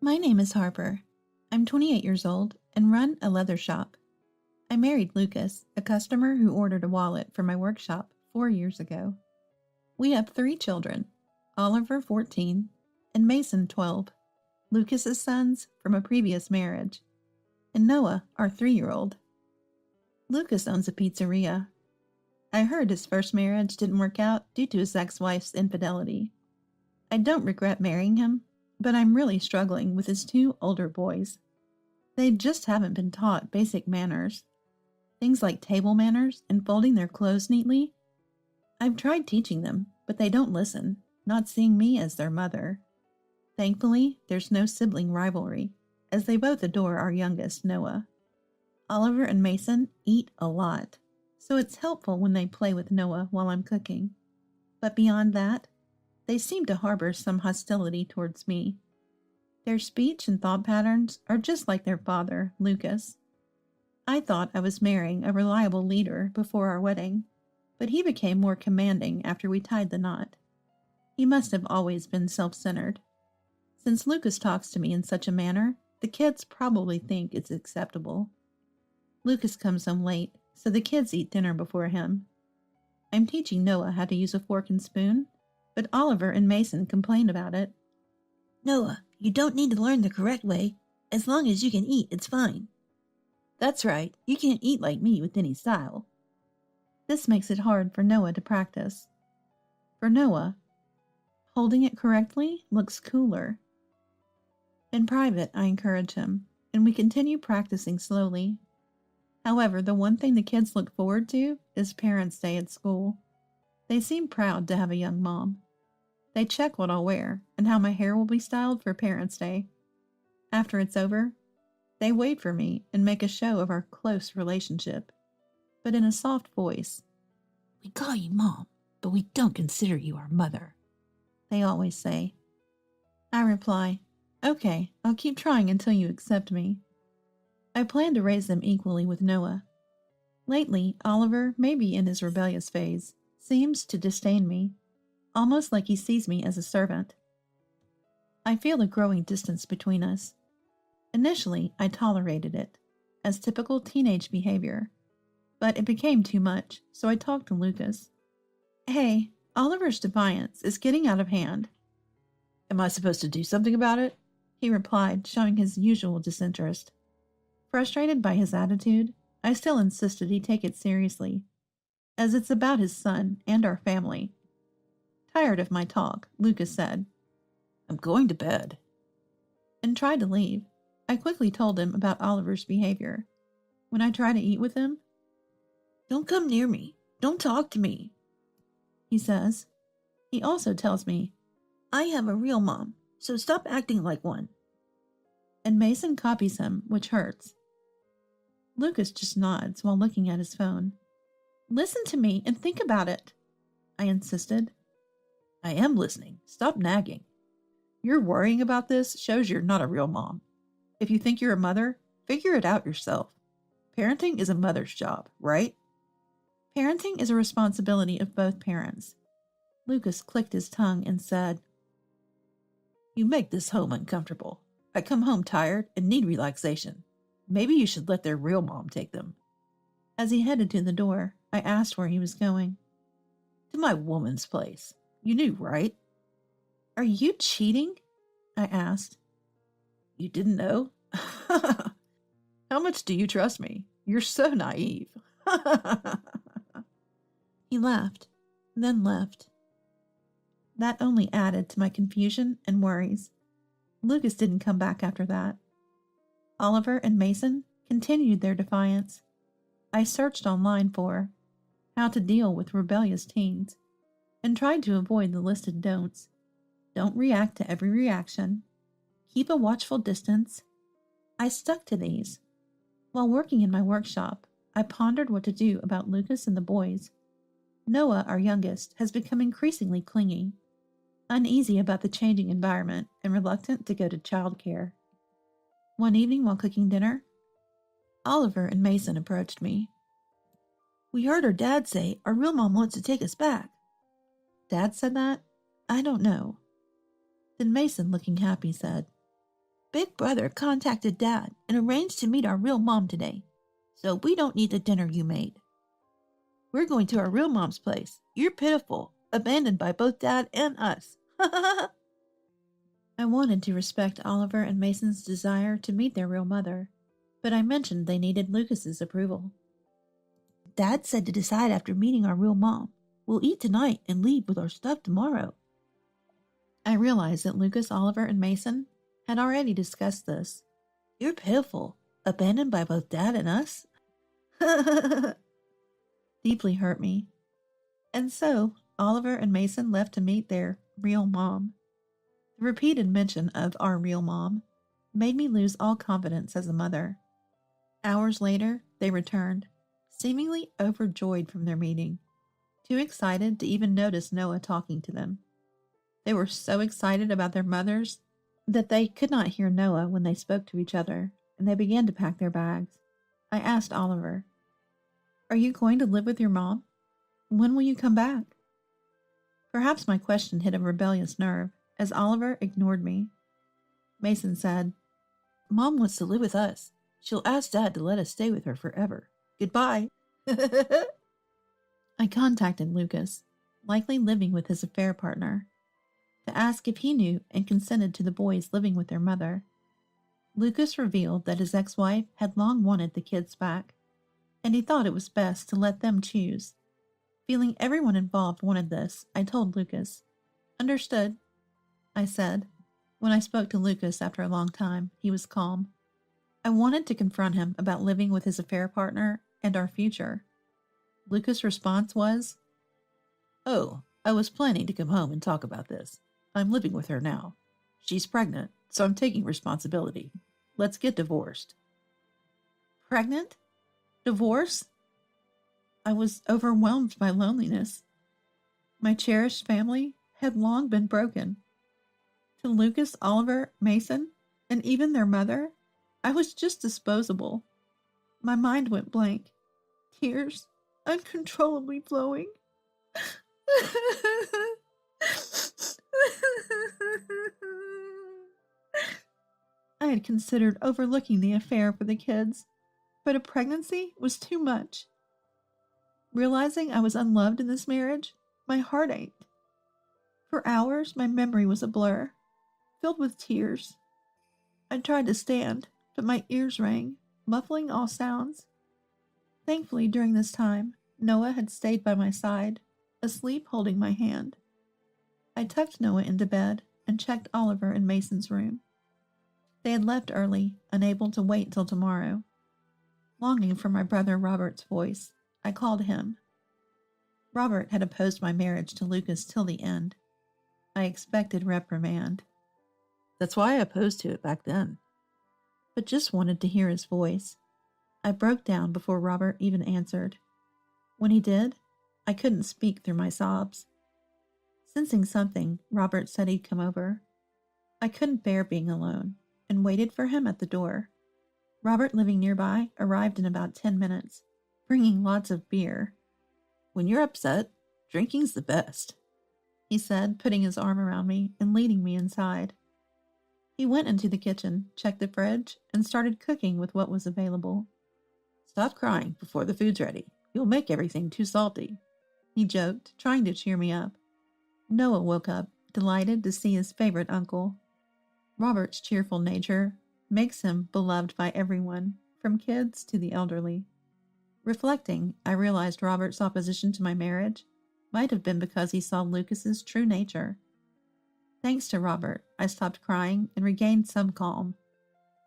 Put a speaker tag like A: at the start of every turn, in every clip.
A: My name is Harper. I'm 28 years old and run a leather shop. I married Lucas, a customer who ordered a wallet for my workshop 4 years ago. We have 3 children, Oliver 14 and Mason 12, Lucas's sons from a previous marriage, and Noah, our 3-year-old. Lucas owns a pizzeria. I heard his first marriage didn't work out due to his ex-wife's infidelity. I don't regret marrying him, but I'm really struggling with his 2 older boys. They just haven't been taught basic manners. Things like table manners and folding their clothes neatly. I've tried teaching them, but they don't listen, not seeing me as their mother. Thankfully, there's no sibling rivalry, as they both adore our youngest, Noah. Oliver and Mason eat a lot, so it's helpful when they play with Noah while I'm cooking. But beyond that, they seem to harbor some hostility towards me. Their speech and thought patterns are just like their father, Lucas. I thought I was marrying a reliable leader before our wedding, but he became more commanding after we tied the knot. He must have always been self-centered. Since Lucas talks to me in such a manner, the kids probably think it's acceptable. Lucas comes home late, so the kids eat dinner before him. I'm teaching Noah how to use a fork and spoon, but Oliver and Mason complain about it.
B: Noah, you don't need to learn the correct way. As long as you can eat, it's fine.
A: That's right, you can't eat like me with any style. This makes it hard for Noah to practice. For Noah, holding it correctly looks cooler. In private, I encourage him, and we continue practicing slowly. However, the one thing the kids look forward to is Parents' Day at school. They seem proud to have a young mom. They check what I'll wear and how my hair will be styled for Parents' Day. After it's over, they wait for me and make a show of our close relationship, but in a soft voice.
B: We call you Mom, but we don't consider you our mother,
A: they always say. I reply, okay, I'll keep trying until you accept me. I plan to raise them equally with Noah. Lately, Oliver, maybe in his rebellious phase, seems to disdain me, almost like he sees me as a servant. I feel a growing distance between us. Initially, I tolerated it, as typical teenage behavior, but it became too much, so I talked to Lucas. Hey, Oliver's defiance is getting out of hand.
B: Am I supposed to do something about it?
A: He replied, showing his usual disinterest. Frustrated by his attitude, I still insisted he take it seriously, as it's about his son and our family. Tired of my talk, Lucas said,
B: I'm going to bed,
A: and tried to leave. I quickly told him about Oliver's behavior. When I try to eat with him,
B: don't come near me. Don't talk to me,
A: he says. He also tells me,
B: I have a real mom, so stop acting like one.
A: And Mason copies him, which hurts. Lucas just nods while looking at his phone. Listen to me and think about it, I insisted.
B: I am listening. Stop nagging. You're worrying about this shows you're not a real mom. If you think you're a mother, figure it out yourself. Parenting is a mother's job, right?
A: Parenting is a responsibility of both parents. Lucas clicked his tongue and said,
B: You make this home uncomfortable. I come home tired and need relaxation. Maybe you should let their real mom take them.
A: As he headed to the door, I asked where he was going.
B: To my woman's place. You knew, right?
A: Are you cheating? I asked.
B: You didn't know? How much do you trust me? You're so naive.
A: He laughed, then left. That only added to my confusion and worries. Lucas didn't come back after that. Oliver and Mason continued their defiance. I searched online for how to deal with rebellious teens and tried to avoid the listed don'ts. Don't react to every reaction. Keep a watchful distance. I stuck to these. While working in my workshop, I pondered what to do about Lucas and the boys. Noah, our youngest, has become increasingly clingy, uneasy about the changing environment and reluctant to go to childcare. One evening while cooking dinner, Oliver and Mason approached me.
B: We heard her dad say our real mom wants to take us back.
A: Dad said that? I don't know. Then Mason, looking happy, said,
B: Big brother contacted Dad and arranged to meet our real mom today, so we don't need the dinner you made. We're going to our real mom's place. You're pitiful, abandoned by both Dad and us.
A: I wanted to respect Oliver and Mason's desire to meet their real mother, but I mentioned they needed Lucas's approval.
B: Dad said to decide after meeting our real mom. We'll eat tonight and leave with our stuff tomorrow.
A: I realized that Lucas, Oliver, and Mason had already discussed this.
B: You're pitiful, abandoned by both Dad and us?
A: Deeply hurt me. And so, Oliver and Mason left to meet their real mom. The repeated mention of our real mom made me lose all confidence as a mother. Hours later, they returned, seemingly overjoyed from their meeting, too excited to even notice Noah talking to them. They were so excited about their mothers that they could not hear Noah when they spoke to each other, and they began to pack their bags. I asked Oliver, "Are you going to live with your mom? When will you come back?" Perhaps my question hit a rebellious nerve, as Oliver ignored me. Mason said,
B: Mom wants to live with us. She'll ask Dad to let us stay with her forever. Goodbye.
A: I contacted Lucas, likely living with his affair partner, to ask if he knew and consented to the boys living with their mother. Lucas revealed that his ex-wife had long wanted the kids back, and he thought it was best to let them choose. Feeling everyone involved wanted this, I told Lucas. "Understood," I said. When I spoke to Lucas after a long time, he was calm. I wanted to confront him about living with his affair partner and our future. Lucas' response was,
B: "Oh, I was planning to come home and talk about this. I'm living with her now. She's pregnant, so I'm taking responsibility. Let's get divorced."
A: Pregnant? Divorce? I was overwhelmed by loneliness. My cherished family had long been broken. To Lucas, Oliver, Mason, and even their mother, I was just disposable. My mind went blank, tears uncontrollably flowing. I had considered overlooking the affair for the kids, but a pregnancy was too much. Realizing I was unloved in this marriage, my heart ached. For hours, my memory was a blur, filled with tears. I tried to stand, but my ears rang, muffling all sounds. Thankfully, during this time, Noah had stayed by my side, asleep holding my hand. I tucked Noah into bed and checked Oliver and Mason's room. They had left early, unable to wait till tomorrow. Longing for my brother Robert's voice, I called him. Robert had opposed my marriage to Lucas till the end. I expected reprimand.
B: That's why I opposed to it back then.
A: But just wanted to hear his voice. I broke down before Robert even answered. When he did, I couldn't speak through my sobs. Sensing something, Robert said he'd come over. I couldn't bear being alone, and waited for him at the door. Robert, living nearby, arrived in about 10 minutes, bringing lots of beer.
B: "When you're upset, drinking's the best,"
A: he said, putting his arm around me and leading me inside. He went into the kitchen, checked the fridge, and started cooking with what was available.
B: "Stop crying before the food's ready. You'll make everything too salty,"
A: he joked, trying to cheer me up. Noah woke up, delighted to see his favorite uncle. Robert's cheerful nature makes him beloved by everyone, from kids to the elderly. Reflecting, I realized Robert's opposition to my marriage might have been because he saw Lucas's true nature. Thanks to Robert, I stopped crying and regained some calm.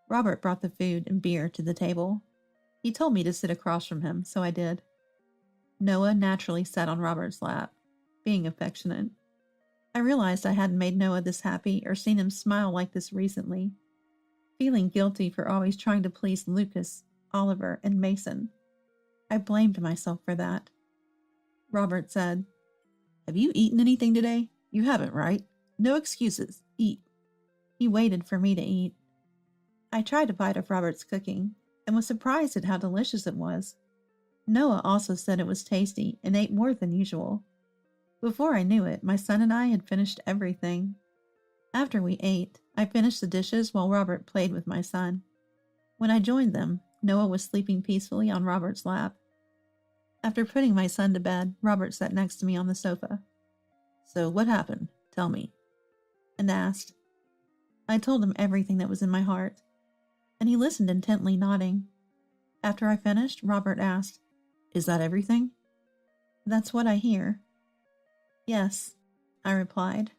A: Robert brought the food and beer to the table. He told me to sit across from him, so I did. Noah naturally sat on Robert's lap, being affectionate. I realized I hadn't made Noah this happy or seen him smile like this recently, feeling guilty for always trying to please Lucas, Oliver, and Mason. I blamed myself for that. Robert said,
B: "Have you eaten anything today? You haven't, right? No excuses. Eat."
A: He waited for me to eat. I tried a bite of Robert's cooking and was surprised at how delicious it was. Noah also said it was tasty and ate more than usual. Before I knew it, my son and I had finished everything. After we ate, I finished the dishes while Robert played with my son. When I joined them, Noah was sleeping peacefully on Robert's lap. After putting my son to bed, Robert sat next to me on the sofa.
B: So what happened? Tell me.
A: And asked. I told him everything that was in my heart, and he listened intently, nodding. After I finished, Robert asked,
B: Is that everything?
A: That's what I hear. Yes, I replied.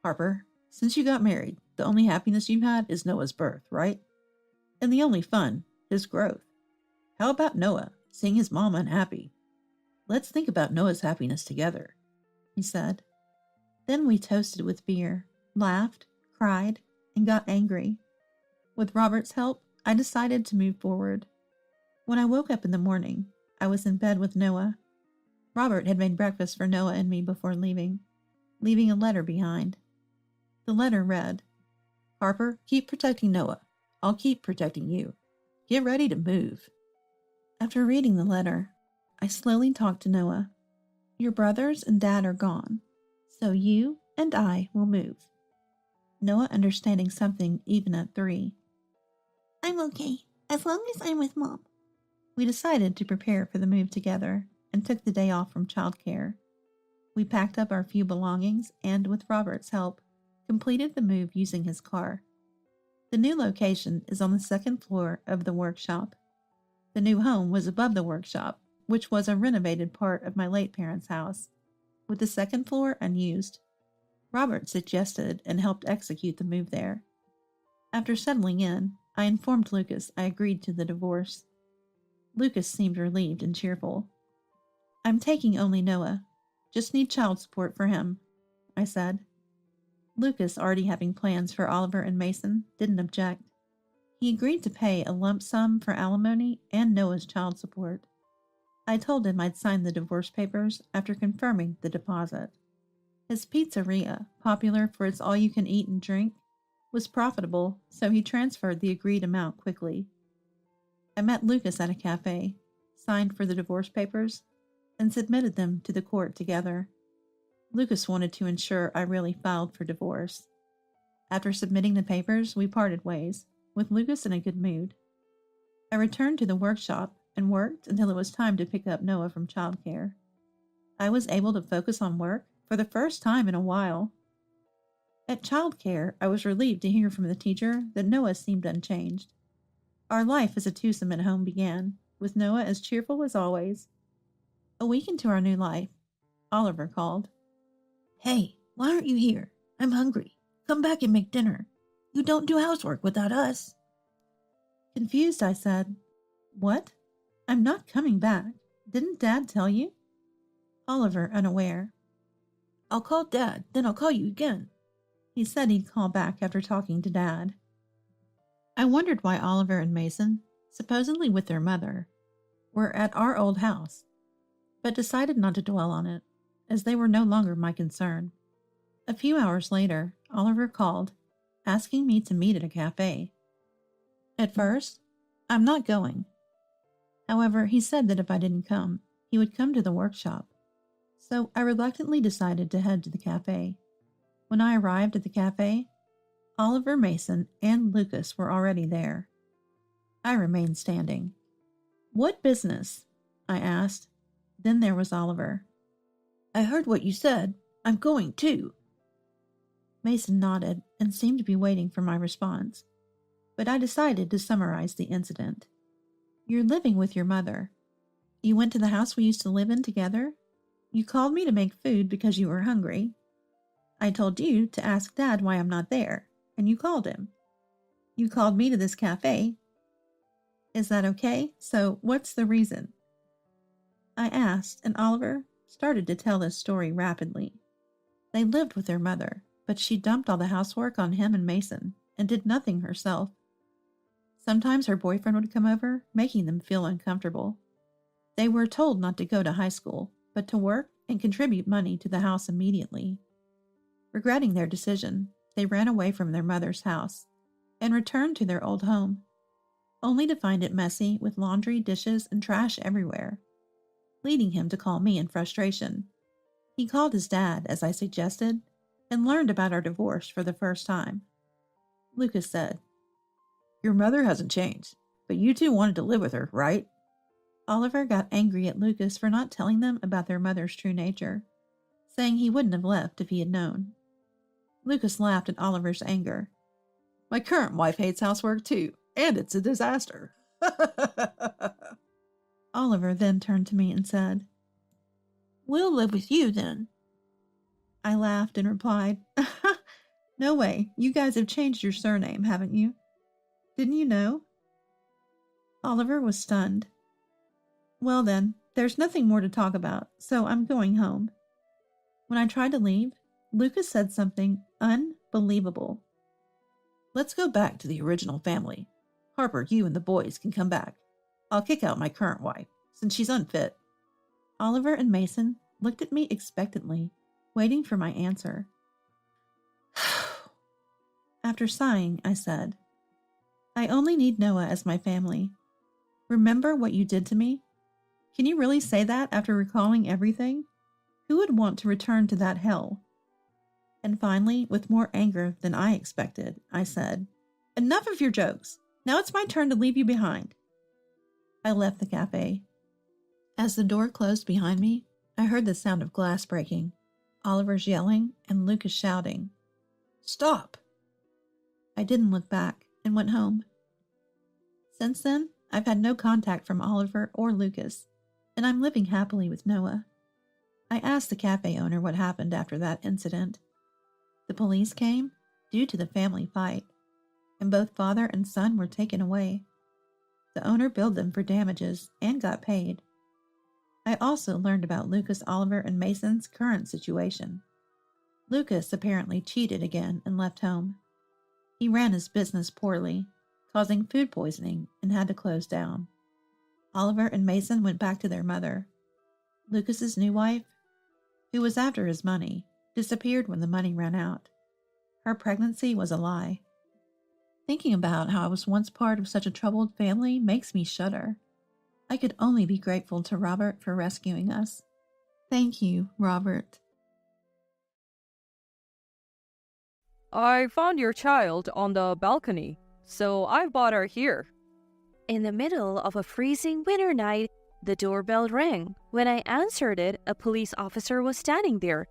B: Harper, since you got married, the only happiness you've had is Noah's birth, right? And the only fun, his growth. How about Noah, seeing his mom unhappy? Let's think about Noah's happiness together,
A: he said. Then we toasted with beer, laughed, cried, and got angry. With Robert's help, I decided to move forward. When I woke up in the morning, I was in bed with Noah. Robert had made breakfast for Noah and me before leaving a letter behind. The letter read,
B: Harper, keep protecting Noah. I'll keep protecting you. Get ready to move.
A: After reading the letter, I slowly talked to Noah. Your brothers and dad are gone, so you and I will move. Noah understanding something even at 3. I'm okay, as long as I'm with Mom. We decided to prepare for the move together and took the day off from childcare. We packed up our few belongings and, with Robert's help, completed the move using his car. The new location is on the 2nd floor of the workshop. The new home was above the workshop, which was a renovated part of my late parents' house, with the 2nd floor unused. Robert suggested and helped execute the move there. After settling in, I informed Lucas I agreed to the divorce. Lucas seemed relieved and cheerful. I'm taking only Noah. Just need child support for him, I said. Lucas, already having plans for Oliver and Mason, didn't object. He agreed to pay a lump sum for alimony and Noah's child support. I told him I'd sign the divorce papers after confirming the deposit. His pizzeria, popular for its all-you-can-eat and drink, was profitable, so he transferred the agreed amount quickly. I met Lucas at a cafe, signed for the divorce papers, and submitted them to the court together. Lucas wanted to ensure I really filed for divorce. After submitting the papers, we parted ways, with Lucas in a good mood. I returned to the workshop and worked until it was time to pick up Noah from childcare. I was able to focus on work for the first time in a while. At childcare, I was relieved to hear from the teacher that Noah seemed unchanged. Our life as a twosome at home began, with Noah as cheerful as always. A week into our new life, Oliver called.
B: Hey, why aren't you here? I'm hungry. Come back and make dinner. You don't do housework without us.
A: Confused, I said, What? I'm not coming back. Didn't Dad tell you? Oliver, unaware.
B: I'll call Dad, then I'll call you again.
A: He said he'd call back after talking to Dad. I wondered why Oliver and Mason, supposedly with their mother, were at our old house, but decided not to dwell on it, as they were no longer my concern. A few hours later, Oliver called, asking me to meet at a cafe. At first, I'm not going. However, he said that if I didn't come, he would come to the workshop. So I reluctantly decided to head to the cafe. When I arrived at the cafe, Oliver, Mason, and Lucas were already there. I remained standing. What business? I asked. Then there was Oliver.
B: I heard what you said. I'm going too.
A: Mason nodded and seemed to be waiting for my response, but I decided to summarize the incident. You're living with your mother. You went to the house we used to live in together. You called me to make food because you were hungry. I told you to ask Dad why I'm not there, and you called him. You called me to this cafe. Is that okay? So what's the reason? I asked, and Oliver started to tell his story rapidly. They lived with their mother, but she dumped all the housework on him and Mason and did nothing herself. Sometimes her boyfriend would come over, making them feel uncomfortable. They were told not to go to high school, but to work and contribute money to the house immediately. Regretting their decision, they ran away from their mother's house and returned to their old home, only to find it messy with laundry, dishes, and trash everywhere, leading him to call me in frustration. He called his dad, as I suggested, and learned about our divorce for the first time. Lucas said,
B: Your mother hasn't changed, but you two wanted to live with her, right?
A: Oliver got angry at Lucas for not telling them about their mother's true nature, saying he wouldn't have left if he had known. Lucas laughed at Oliver's anger.
B: My current wife hates housework too, and it's a disaster.
A: Oliver then turned to me and said, We'll live with you then. I laughed and replied, No way, you guys have changed your surname, haven't you? Didn't you know? Oliver was stunned. Well then, there's nothing more to talk about, so I'm going home. When I tried to leave, Lucas said something unbelievable.
B: Let's go back to the original family. Harper, you and the boys can come back. I'll kick out my current wife, since she's unfit.
A: Oliver and Mason looked at me expectantly, waiting for my answer. After sighing, I said, I only need Noah as my family. Remember what you did to me? Can you really say that after recalling everything? Who would want to return to that hell? And finally, with more anger than I expected, I said, Enough of your jokes. Now it's my turn to leave you behind. I left the cafe. As the door closed behind me, I heard the sound of glass breaking, Oliver's yelling, and Lucas shouting,
B: Stop!
A: I didn't look back and went home. Since then, I've had no contact from Oliver or Lucas, and I'm living happily with Noah. I asked the cafe owner what happened after that incident. The police came due to the family fight, and both father and son were taken away. The owner billed them for damages and got paid. I also learned about Lucas, Oliver, and Mason's current situation. Lucas apparently cheated again and left home. He ran his business poorly, causing food poisoning, and had to close down. Oliver and Mason went back to their mother. Lucas's new wife, who was after his money, disappeared when the money ran out. Her pregnancy was a lie. Thinking about how I was once part of such a troubled family makes me shudder. I could only be grateful to Robert for rescuing us. Thank you, Robert.
C: I found your child on the balcony, so I brought her here.
D: In the middle of a freezing winter night, the doorbell rang. When I answered it, a police officer was standing there.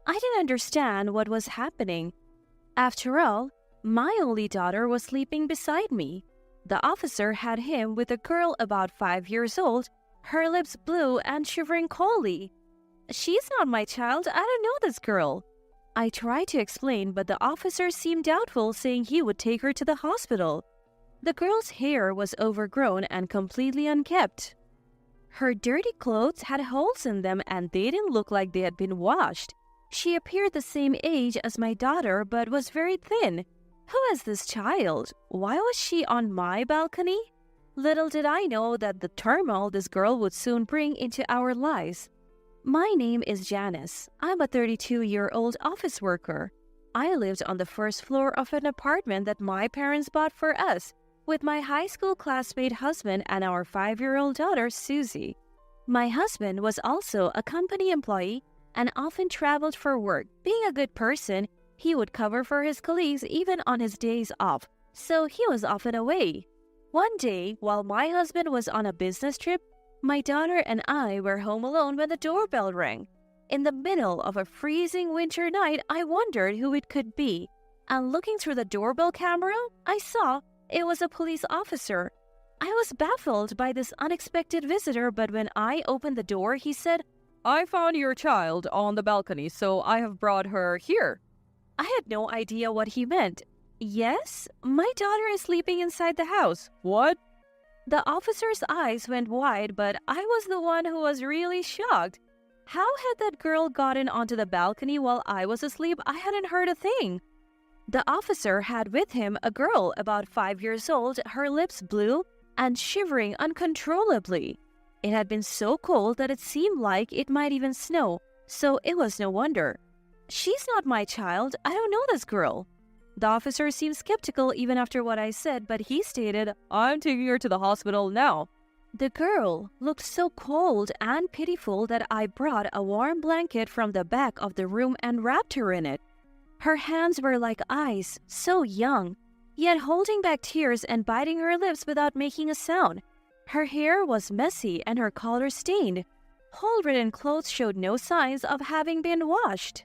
D: I didn't understand what was happening. After all, my only daughter was sleeping beside me. The officer had him with a girl about 5 years old, her lips blue and shivering coldly. She's not my child. I don't know this girl. I tried to explain, but the officer seemed doubtful, saying he would take her to the hospital. The girl's hair was overgrown and completely unkempt. Her dirty clothes had holes in them and they didn't look like they had been washed. She appeared the same age as my daughter but was very thin. Who is this child? Why was she on my balcony? Little did I know that the turmoil this girl would soon bring into our lives. My name is Janice. I'm a 32-year-old office worker. I lived on the first floor of an apartment that my parents bought for us, with my high school classmate husband and our 5-year-old daughter, Susie. My husband was also a company employee and often traveled for work. Being a good person, he would cover for his colleagues even on his days off, so he was often away. One day, while my husband was on a business trip, my daughter and I were home alone when the doorbell rang. In the middle of a freezing winter night, I wondered who it could be, and looking through the doorbell camera, I saw it was a police officer. I was baffled by this unexpected visitor, but when I opened the door, he said,
C: I found your child on the balcony, so I have brought her here.
D: I had no idea what he meant. Yes, my daughter is sleeping inside the house.
C: What?
D: The officer's eyes went wide, but I was the one who was really shocked. How had that girl gotten onto the balcony while I was asleep? I hadn't heard a thing. The officer had with him a girl about 5 years old, her lips blue and shivering uncontrollably. It had been so cold that it seemed like it might even snow, so it was no wonder. She's not my child. I don't know this girl. The officer seemed skeptical even after what I said, but he stated,
C: I'm taking her to the hospital now.
D: The girl looked so cold and pitiful that I brought a warm blanket from the back of the room and wrapped her in it. Her hands were like ice, so young, yet holding back tears and biting her lips without making a sound. Her hair was messy and her collar stained. Hole-ridden clothes showed no signs of having been washed.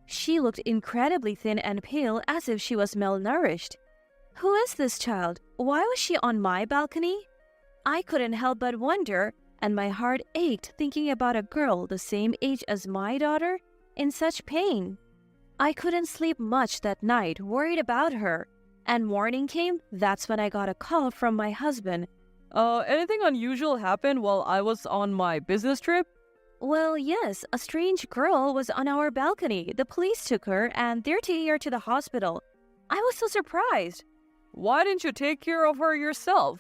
D: She looked incredibly thin and pale, as if she was malnourished. Who is this child? Why was she on my balcony? I couldn't help but wonder, and my heart ached thinking about a girl the same age as my daughter in such pain. I couldn't sleep much that night, worried about her. And morning came, that's when I got a call from my husband.
C: Anything unusual happened while I was on my business trip?
D: Well, yes, a strange girl was on our balcony. The police took her and they're taking her to the hospital. I was so surprised.
C: Why didn't you take care of her yourself?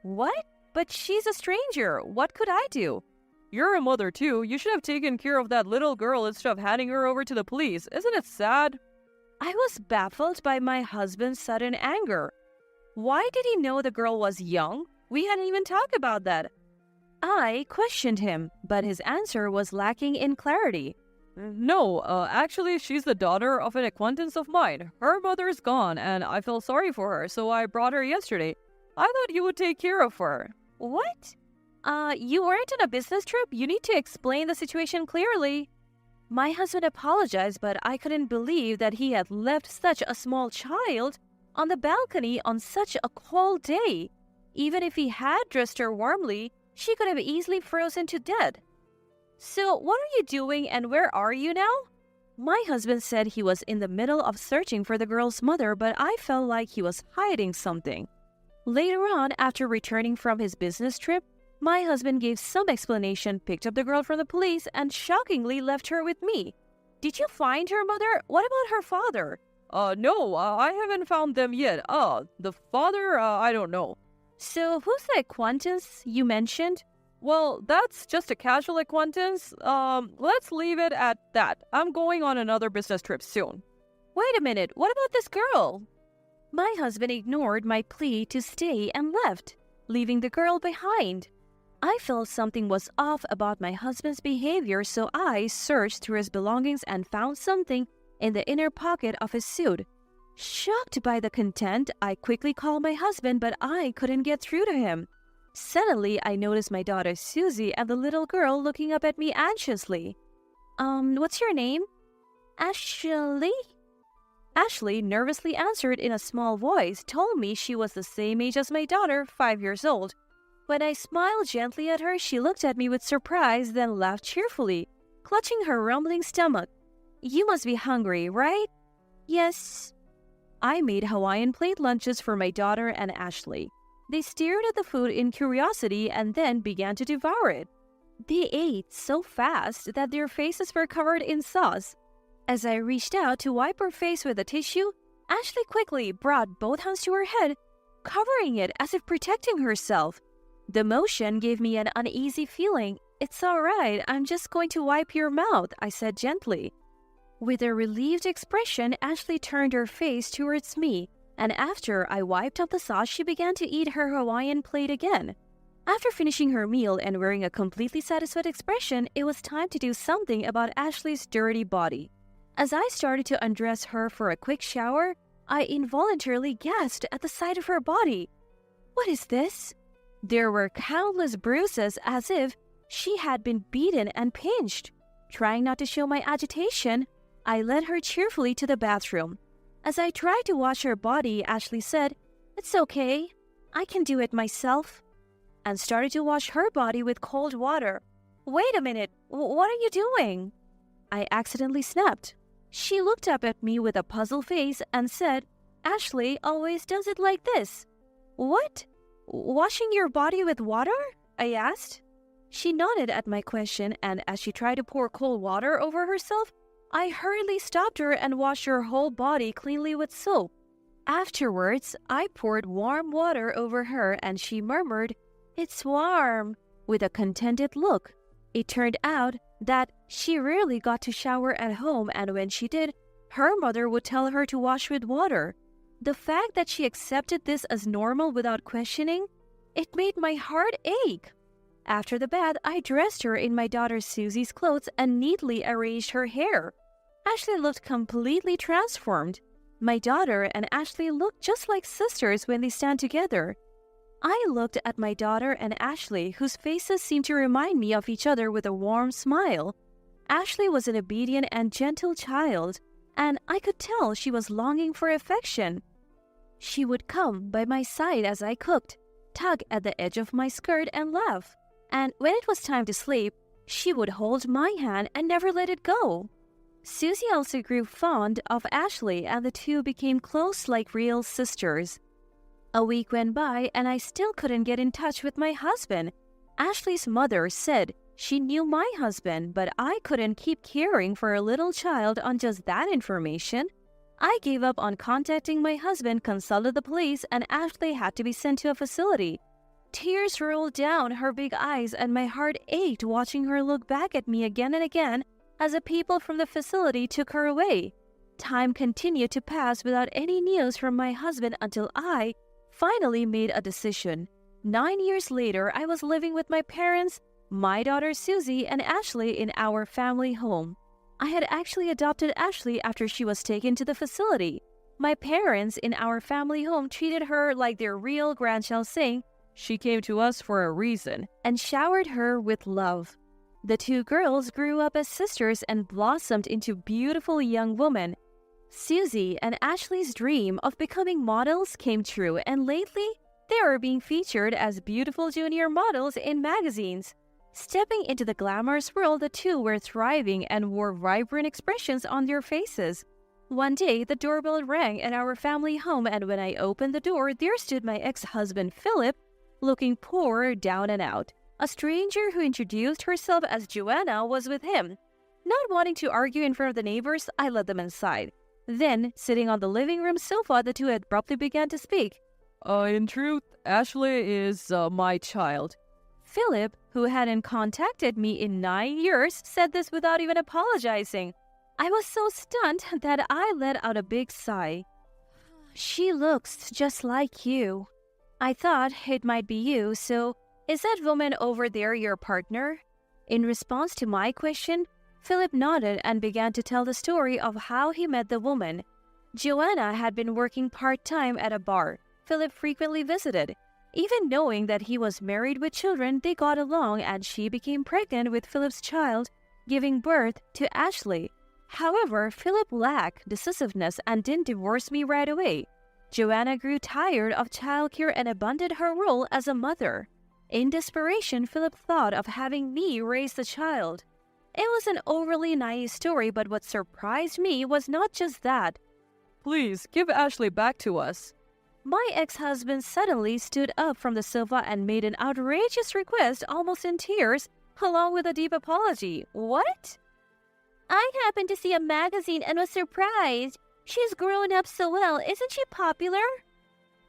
D: What? But she's a stranger. What could I do?
C: You're a mother too. You should have taken care of that little girl instead of handing her over to the police. Isn't it sad?
D: I was baffled by my husband's sudden anger. Why did he know the girl was young? We hadn't even talked about that. I questioned him, but his answer was lacking in clarity.
C: No, actually, she's the daughter of an acquaintance of mine. Her mother's gone, and I felt sorry for her, so I brought her yesterday. I thought you would take care of her.
D: What? You weren't on a business trip? You need to explain the situation clearly. My husband apologized, but I couldn't believe that he had left such a small child on the balcony on such a cold day. Even if he had dressed her warmly, she could have easily frozen to death. So, what are you doing and where are you now? My husband said he was in the middle of searching for the girl's mother, but I felt like he was hiding something. Later on, after returning from his business trip, my husband gave some explanation, picked up the girl from the police, and shockingly left her with me. Did you find her mother? What about her father?
C: No, I haven't found them yet. The father, I don't know.
D: So, who's the acquaintance you mentioned?
C: Well, that's just a casual acquaintance. Let's leave it at that. I'm going on another business trip soon.
D: Wait a minute, what about this girl? My husband ignored my plea to stay and left, leaving the girl behind. I felt something was off about my husband's behavior, so I searched through his belongings and found something in the inner pocket of his suit. Shocked by the content, I quickly called my husband, but I couldn't get through to him. Suddenly, I noticed my daughter Susie and the little girl looking up at me anxiously. What's your name? Ashley? Ashley nervously answered in a small voice, told me she was the same age as my daughter, 5 years old. When I smiled gently at her, she looked at me with surprise, then laughed cheerfully, clutching her rumbling stomach. You must be hungry, right? Yes. I made Hawaiian plate lunches for my daughter and Ashley. They stared at the food in curiosity and then began to devour it. They ate so fast that their faces were covered in sauce. As I reached out to wipe her face with a tissue, Ashley quickly brought both hands to her head, covering it as if protecting herself. The motion gave me an uneasy feeling. It's all right, I'm just going to wipe your mouth, I said gently. With a relieved expression, Ashley turned her face towards me, and after I wiped off the sauce, she began to eat her Hawaiian plate again. After finishing her meal and wearing a completely satisfied expression, it was time to do something about Ashley's dirty body. As I started to undress her for a quick shower, I involuntarily gasped at the sight of her body. What is this? There were countless bruises as if she had been beaten and pinched. Trying not to show my agitation, I led her cheerfully to the bathroom. As I tried to wash her body, Ashley said, "It's okay, I can do it myself," and started to wash her body with cold water. Wait a minute, what are you doing? I accidentally snapped. She looked up at me with a puzzled face and said, Ashley always does it like this. What? Washing your body with water? I asked. She nodded at my question, and as she tried to pour cold water over herself, I hurriedly stopped her and washed her whole body cleanly with soap. Afterwards, I poured warm water over her and she murmured, "It's warm," with a contented look. It turned out that she rarely got to shower at home, and when she did, her mother would tell her to wash with water. The fact that she accepted this as normal without questioning, it made my heart ache. After the bath, I dressed her in my daughter Susie's clothes and neatly arranged her hair. Ashley looked completely transformed. My daughter and Ashley looked just like sisters when they stand together. I looked at my daughter and Ashley, whose faces seemed to remind me of each other with a warm smile. Ashley was an obedient and gentle child, and I could tell she was longing for affection. She would come by my side as I cooked, tug at the edge of my skirt and laugh. And when it was time to sleep, she would hold my hand and never let it go. Susie also grew fond of Ashley, and the two became close like real sisters. A week went by and I still couldn't get in touch with my husband. Ashley's mother said she knew my husband, but I couldn't keep caring for a little child on just that information. I gave up on contacting my husband, consulted the police, and Ashley had to be sent to a facility. Tears rolled down her big eyes and my heart ached watching her look back at me again and again as the people from the facility took her away. Time continued to pass without any news from my husband until I finally made a decision. 9 years later, I was living with my parents, my daughter Susie, and Ashley in our family home. I had actually adopted Ashley after she was taken to the facility. My parents in our family home treated her like their real grandchild, saying, "She came to us for a reason," and showered her with love. The two girls grew up as sisters and blossomed into beautiful young women. Susie and Ashley's dream of becoming models came true, and lately they are being featured as beautiful junior models in magazines. Stepping into the glamorous world, the two were thriving and wore vibrant expressions on their faces. One day, the doorbell rang at our family home, and when I opened the door, there stood my ex-husband Philip, looking poor, down and out. A stranger who introduced herself as Joanna was with him. Not wanting to argue in front of the neighbors, I let them inside. Then, sitting on the living room sofa, the two abruptly began to speak.
C: In truth, Ashley is my child.
D: Philip, who hadn't contacted me in 9 years, said this without even apologizing. I was so stunned that I let out a big sigh. "She looks just like you." I thought it might be you, so is that woman over there your partner? In response to my question, Philip nodded and began to tell the story of how he met the woman. Joanna had been working part-time at a bar Philip frequently visited. Even knowing that he was married with children, they got along and she became pregnant with Philip's child, giving birth to Ashley. However, Philip lacked decisiveness and didn't divorce me right away. Joanna grew tired of childcare and abandoned her role as a mother. In desperation, Philip thought of having me raise the child. It was an overly naive story, but what surprised me was not just that.
C: Please, give Ashley back to us.
D: My ex-husband suddenly stood up from the sofa and made an outrageous request, almost in tears, along with a deep apology. What? I happened to see a magazine and was surprised. She's grown up so well. Isn't she popular?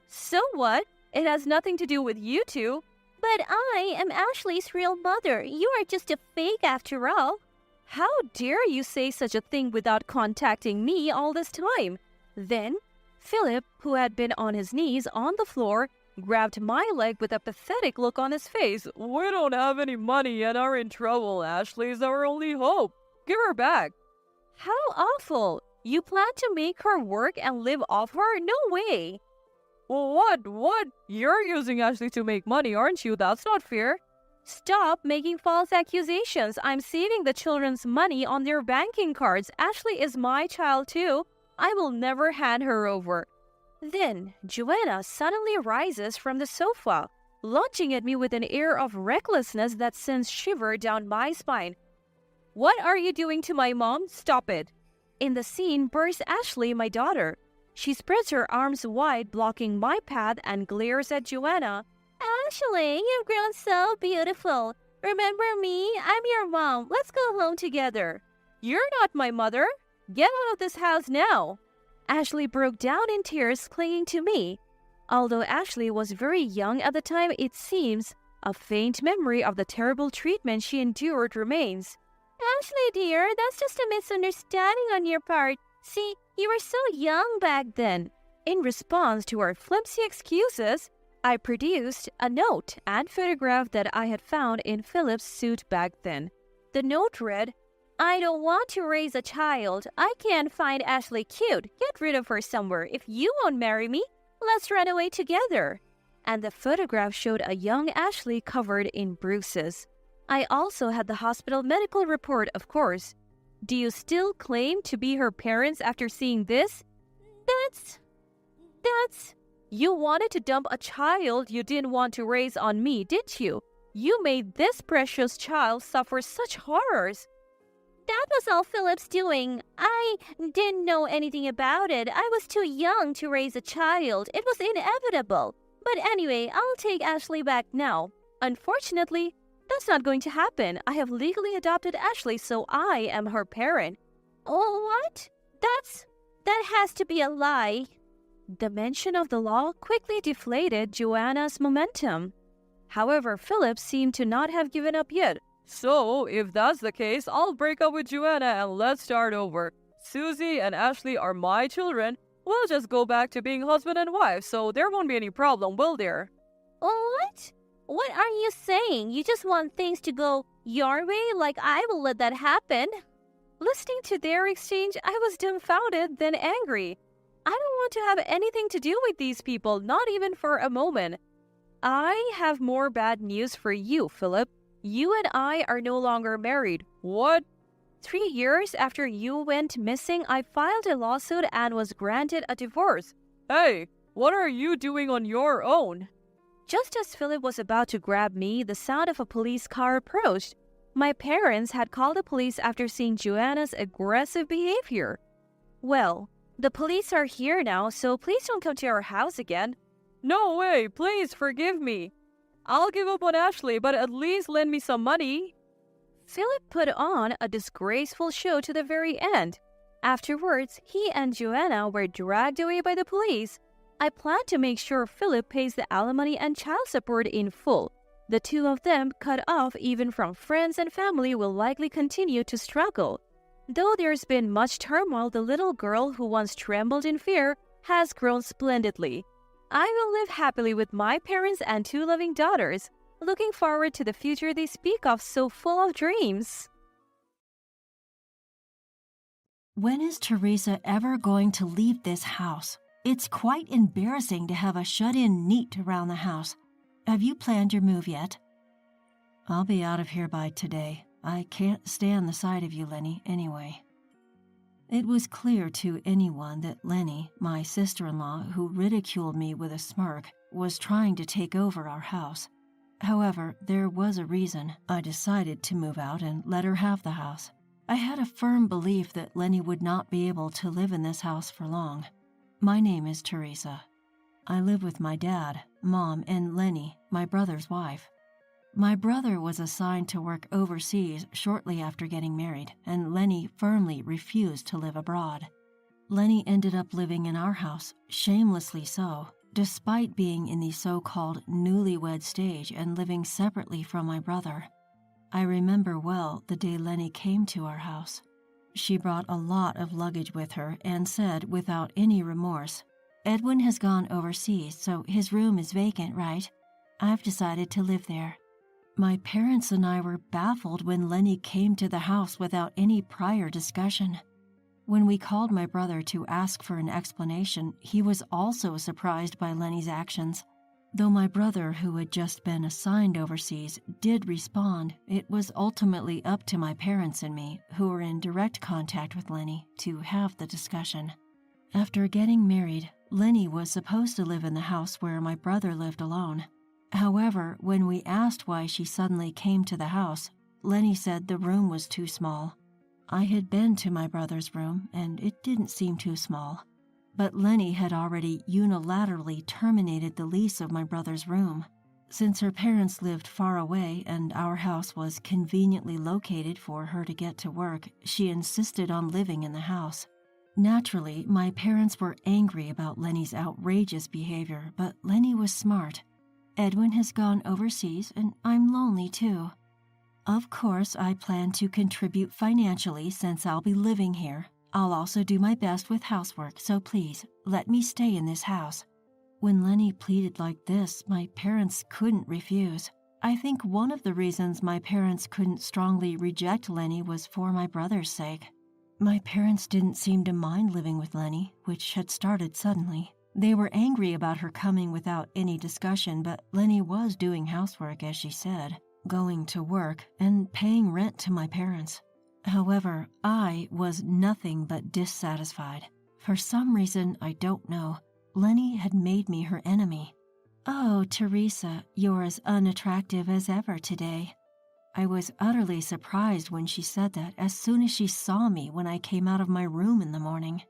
D: So what? It has nothing to do with you two. But I am Ashley's real mother. You are just a fake after all. How dare you say such a thing without contacting me all this time? Then, Philip, who had been on his knees on the floor, grabbed my leg with a pathetic look on his face.
C: We don't have any money and are in trouble. Ashley's our only hope. Give her back.
D: How awful! You plan to make her work and live off her? No way!
C: Well, what? You're using Ashley to make money, aren't you? That's not fair.
D: Stop making false accusations. I'm saving the children's money on their banking cards. Ashley is my child too. I will never hand her over. Then, Joanna suddenly rises from the sofa, lunging at me with an air of recklessness that sends shiver down my spine. What are you doing to my mom? Stop it. In the scene bursts Ashley, my daughter. She spreads her arms wide, blocking my path, and glares at Joanna. Ashley, you've grown so beautiful. Remember me? I'm your mom. Let's go home together. You're not my mother. Get out of this house now. Ashley broke down in tears, clinging to me. Although Ashley was very young at the time, it seems a faint memory of the terrible treatment she endured remains. Ashley, dear, that's just a misunderstanding on your part. See, you were so young back then. In response to her flimsy excuses, I produced a note and photograph that I had found in Philip's suit back then. The note read, I don't want to raise a child. I can't find Ashley cute. Get rid of her somewhere. If you won't marry me, let's run away together. And the photograph showed a young Ashley covered in bruises. I also had the hospital medical report, of course. Do you still claim to be her parents after seeing this? That's... You wanted to dump a child you didn't want to raise on me, did you? You made this precious child suffer such horrors. That was all Philip's doing. I didn't know anything about it. I was too young to raise a child. It was inevitable. But anyway, I'll take Ashley back now. Unfortunately, that's not going to happen. I have legally adopted Ashley, so I am her parent. Oh, what? That has to be a lie. The mention of the law quickly deflated Joanna's momentum. However, Philip seemed to not have given up yet.
C: So, if that's the case, I'll break up with Joanna and let's start over. Susie and Ashley are my children. We'll just go back to being husband and wife, so there won't be any problem, will there?
D: What? What are you saying? You just want things to go your way? Like I will let that happen? Listening to their exchange, I was dumbfounded, then angry. I don't want to have anything to do with these people, not even for a moment. I have more bad news for you, Philip. You and I are no longer married.
C: What?
D: 3 years after you went missing, I filed a lawsuit and was granted a divorce.
C: Hey, what are you doing on your own?
D: Just as Philip was about to grab me, the sound of a police car approached. My parents had called the police after seeing Joanna's aggressive behavior. Well, the police are here now, so please don't come to our house again.
C: No way, please forgive me. I'll give up on Ashley, but at least lend me some money.
D: Philip put on a disgraceful show to the very end. Afterwards, he and Joanna were dragged away by the police. I plan to make sure Philip pays the alimony and child support in full. The two of them, cut off even from friends and family, will likely continue to struggle. Though there's been much turmoil, the little girl who once trembled in fear has grown splendidly. I will live happily with my parents and 2 loving daughters, looking forward to the future they speak of so full of dreams.
E: When is Teresa ever going to leave this house? It's quite embarrassing to have a shut-in neat around the house. Have you planned your move yet? I'll be out of here by today. I can't stand the sight of you, Lenny, anyway. It was clear to anyone that Lenny, my sister-in-law, who ridiculed me with a smirk, was trying to take over our house. However, there was a reason I decided to move out and let her have the house. I had a firm belief that Lenny would not be able to live in this house for long. My name is Teresa. I live with my dad, Mom, and Lenny, my brother's wife. My brother was assigned to work overseas shortly after getting married, and Lenny firmly refused to live abroad. Lenny ended up living in our house, shamelessly so, despite being in the so-called newlywed stage and living separately from my brother. I remember well the day Lenny came to our house. She brought a lot of luggage with her and said without any remorse, "Edwin has gone overseas, so his room is vacant, right? I've decided to live there." My parents and I were baffled when Lenny came to the house without any prior discussion. When we called my brother to ask for an explanation, he was also surprised by Lenny's actions. Though my brother, who had just been assigned overseas, did respond, it was ultimately up to my parents and me, who were in direct contact with Lenny, to have the discussion. After getting married, Lenny was supposed to live in the house where my brother lived alone. However, when we asked why she suddenly came to the house, Lenny said the room was too small. I had been to my brother's room, and it didn't seem too small. But Lenny had already unilaterally terminated the lease of my brother's room. Since her parents lived far away and our house was conveniently located for her to get to work, she insisted on living in the house. Naturally, my parents were angry about Lenny's outrageous behavior, but Lenny was smart. Edwin has gone overseas, and I'm lonely too. Of course, I plan to contribute financially since I'll be living here. I'll also do my best with housework, so please, let me stay in this house. When Lenny pleaded like this, my parents couldn't refuse. I think one of the reasons my parents couldn't strongly reject Lenny was for my brother's sake. My parents didn't seem to mind living with Lenny, which had started suddenly. They were angry about her coming without any discussion, but Lenny was doing housework, as she said, going to work, and paying rent to my parents. However, I was nothing but dissatisfied. For some reason I don't know, Lenny had made me her enemy. "Oh, Teresa, you're as unattractive as ever today." I was utterly surprised when she said that as soon as she saw me when I came out of my room in the morning.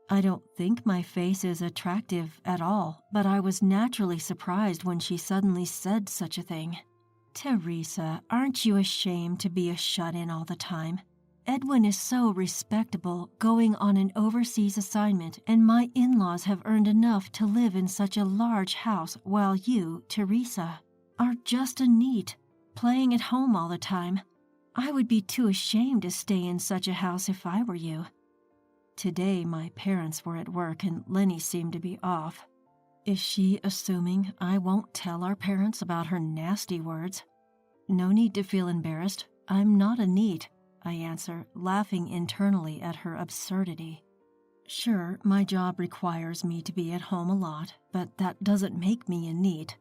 E: I don't think my face is attractive at all, but I was naturally surprised when she suddenly said such a thing. "Teresa, aren't you ashamed to be a shut-in all the time? Edwin is so respectable, going on an overseas assignment, and my in-laws have earned enough to live in such a large house, while you, Teresa, are just a neat, playing at home all the time. I would be too ashamed to stay in such a house if I were you." Today, my parents were at work and Lenny seemed to be off. Is she assuming I won't tell our parents about her nasty words? No need to feel embarrassed. I'm not a neat, I answer, laughing internally at her absurdity. Sure, my job requires me to be at home a lot, but that doesn't make me a neat.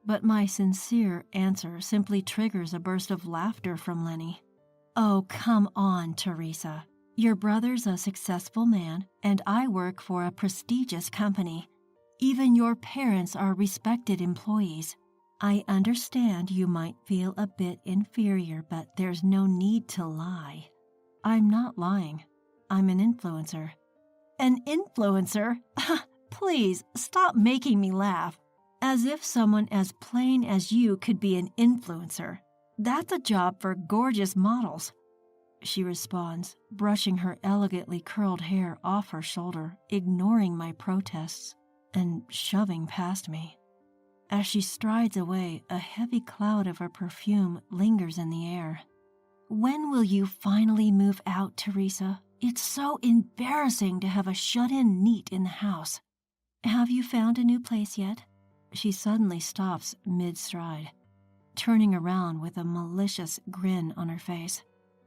E: But my sincere answer simply triggers a burst of laughter from Lenny. "Oh, come on, Teresa. Your brother's a successful man, and I work for a prestigious company. Even your parents are respected employees. I understand you might feel a bit inferior, but there's no need to lie." "I'm not lying. I'm an influencer." "An influencer? Please, stop making me laugh. As if someone as plain as you could be an influencer. That's a job for gorgeous models." She responds, brushing her elegantly curled hair off her shoulder, ignoring my protests, and shoving past me. As she strides away, a heavy cloud of her perfume lingers in the air. "When will you finally move out, Teresa? It's so embarrassing to have a shut-in neat in the house. Have you found a new place yet?" She suddenly stops mid-stride, turning around with a malicious grin on her face.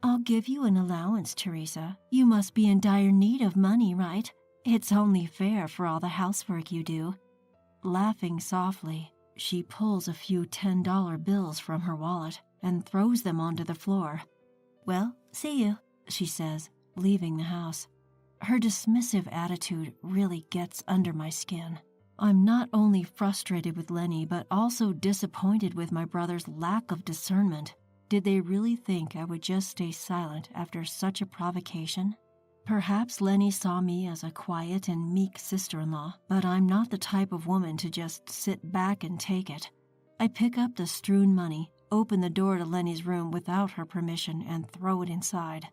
E: "I'll give you an allowance, Teresa. You must be in dire need of money, right? It's only fair for all the housework you do." Laughing softly, she pulls a few $10 bills from her wallet and throws them onto the floor. "Well, see you," she says, leaving the house. Her dismissive attitude really gets under my skin. I'm not only frustrated with Lenny, but also disappointed with my brother's lack of discernment. Did they really think I would just stay silent after such a provocation? Perhaps Lenny saw me as a quiet and meek sister-in-law, but I'm not the type of woman to just sit back and take it. I pick up the strewn money, open the door to Lenny's room without her permission, and throw it inside.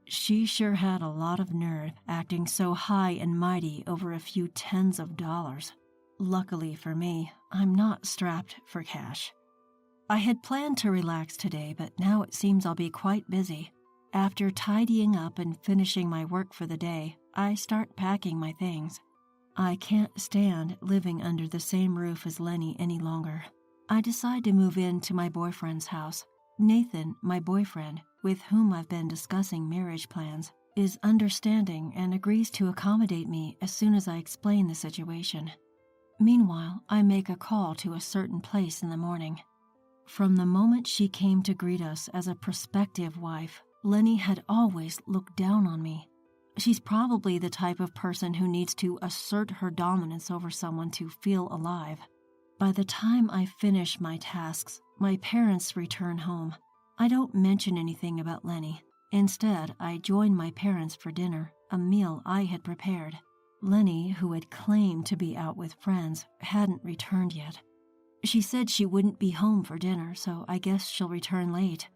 E: She sure had a lot of nerve, acting so high and mighty over a few tens of dollars. Luckily for me, I'm not strapped for cash. I had planned to relax today, but now it seems I'll be quite busy. After tidying up and finishing my work for the day, I start packing my things. I can't stand living under the same roof as Lenny any longer. I decide to move in to my boyfriend's house. Nathan, my boyfriend, with whom I've been discussing marriage plans, is understanding and agrees to accommodate me as soon as I explain the situation. Meanwhile, I make a call to a certain place in the morning. From the moment she came to greet us as a prospective wife, Lenny had always looked down on me. She's probably the type of person who needs to assert her dominance over someone to feel alive. By the time I finish my tasks, my parents return home. I don't mention anything about Lenny. Instead, I join my parents for dinner, a meal I had prepared. Lenny, who had claimed to be out with friends, hadn't returned yet. She said she wouldn't be home for dinner, so I guess she'll return late.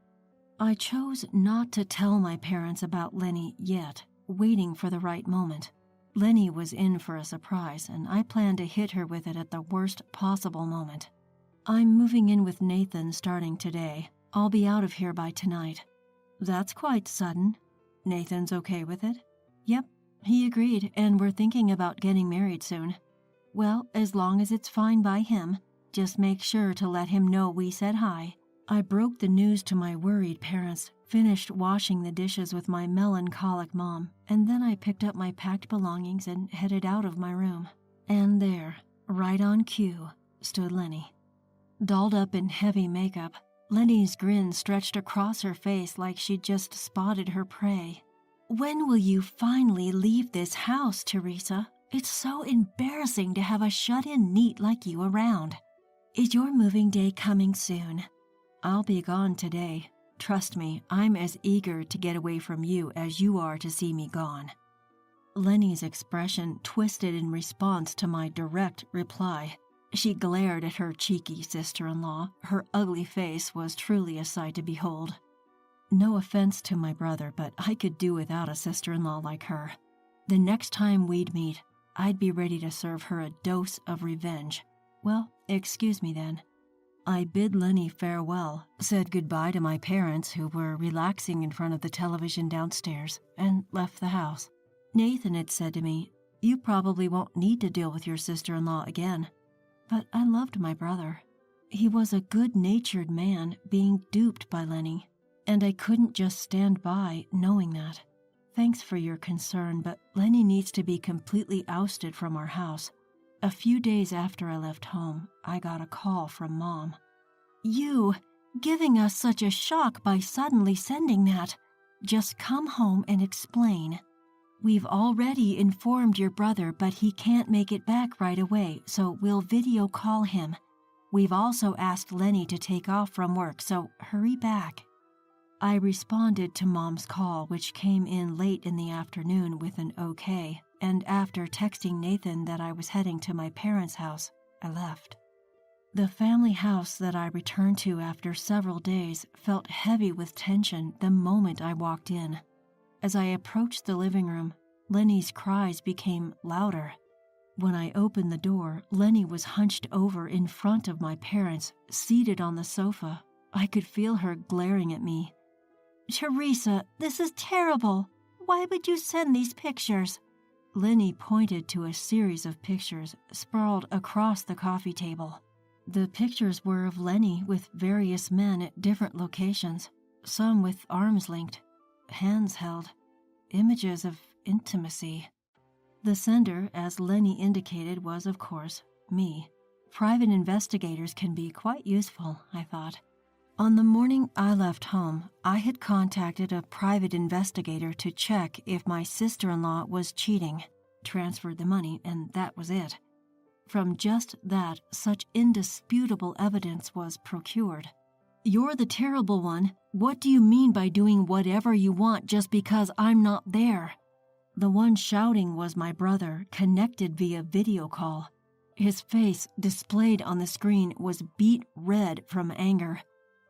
E: I chose not to tell my parents about Lenny yet, waiting for the right moment. Lenny was in for a surprise, and I planned to hit her with it at the worst possible moment. "I'm moving in with Nathan starting today. I'll be out of here by tonight." "That's quite sudden." "Nathan's okay with it?" "Yep, he agreed, and we're thinking about getting married soon." "Well, as long as it's fine by him, just make sure to let him know we said hi." I broke the news to my worried parents, finished washing the dishes with my melancholic mom, and then I picked up my packed belongings and headed out of my room. And there, right on cue, stood Lenny. Dolled up in heavy makeup, Lenny's grin stretched across her face like she'd just spotted her prey. "When will you finally leave this house, Teresa? It's so embarrassing to have a shut-in neat like you around. Is your moving day coming soon?" "I'll be gone today. Trust me, I'm as eager to get away from you as you are to see me gone." Lenny's expression twisted in response to my direct reply. She glared at her cheeky sister-in-law. Her ugly face was truly a sight to behold. No offense to my brother, but I could do without a sister-in-law like her. The next time we'd meet, I'd be ready to serve her a dose of revenge. Well, excuse me then. I bid Lenny farewell, said goodbye to my parents who were relaxing in front of the television downstairs, and left the house. Nathan had said to me, "You probably won't need to deal with your sister-in-law again." But I loved my brother. He was a good-natured man being duped by Lenny, and I couldn't just stand by knowing that. Thanks for your concern, but Lenny needs to be completely ousted from our house. A few days after I left home, I got a call from Mom. "You, giving us such a shock by suddenly sending that. Just come home and explain. We've already informed your brother, but he can't make it back right away, so we'll video call him. We've also asked Lenny to take off from work, so hurry back." I responded to Mom's call, which came in late in the afternoon with an okay, and after texting Nathan that I was heading to my parents' house, I left. The family house that I returned to after several days felt heavy with tension the moment I walked in. As I approached the living room, Lenny's cries became louder. When I opened the door, Lenny was hunched over in front of my parents, seated on the sofa. I could feel her glaring at me. "Teresa, this is terrible. Why would you send these pictures?" Lenny pointed to a series of pictures sprawled across the coffee table. The pictures were of Lenny with various men at different locations, some with arms linked, hands held, images of intimacy. The sender, as Lenny indicated, was, of course, me. Private investigators can be quite useful, I thought. On the morning I left home, I had contacted a private investigator to check if my sister-in-law was cheating, transferred the money, and that was it. From just that, such indisputable evidence was procured. "You're the terrible one. What do you mean by doing whatever you want just because I'm not there?" The one shouting was my brother, connected via video call. His face, displayed on the screen, was beet red from anger.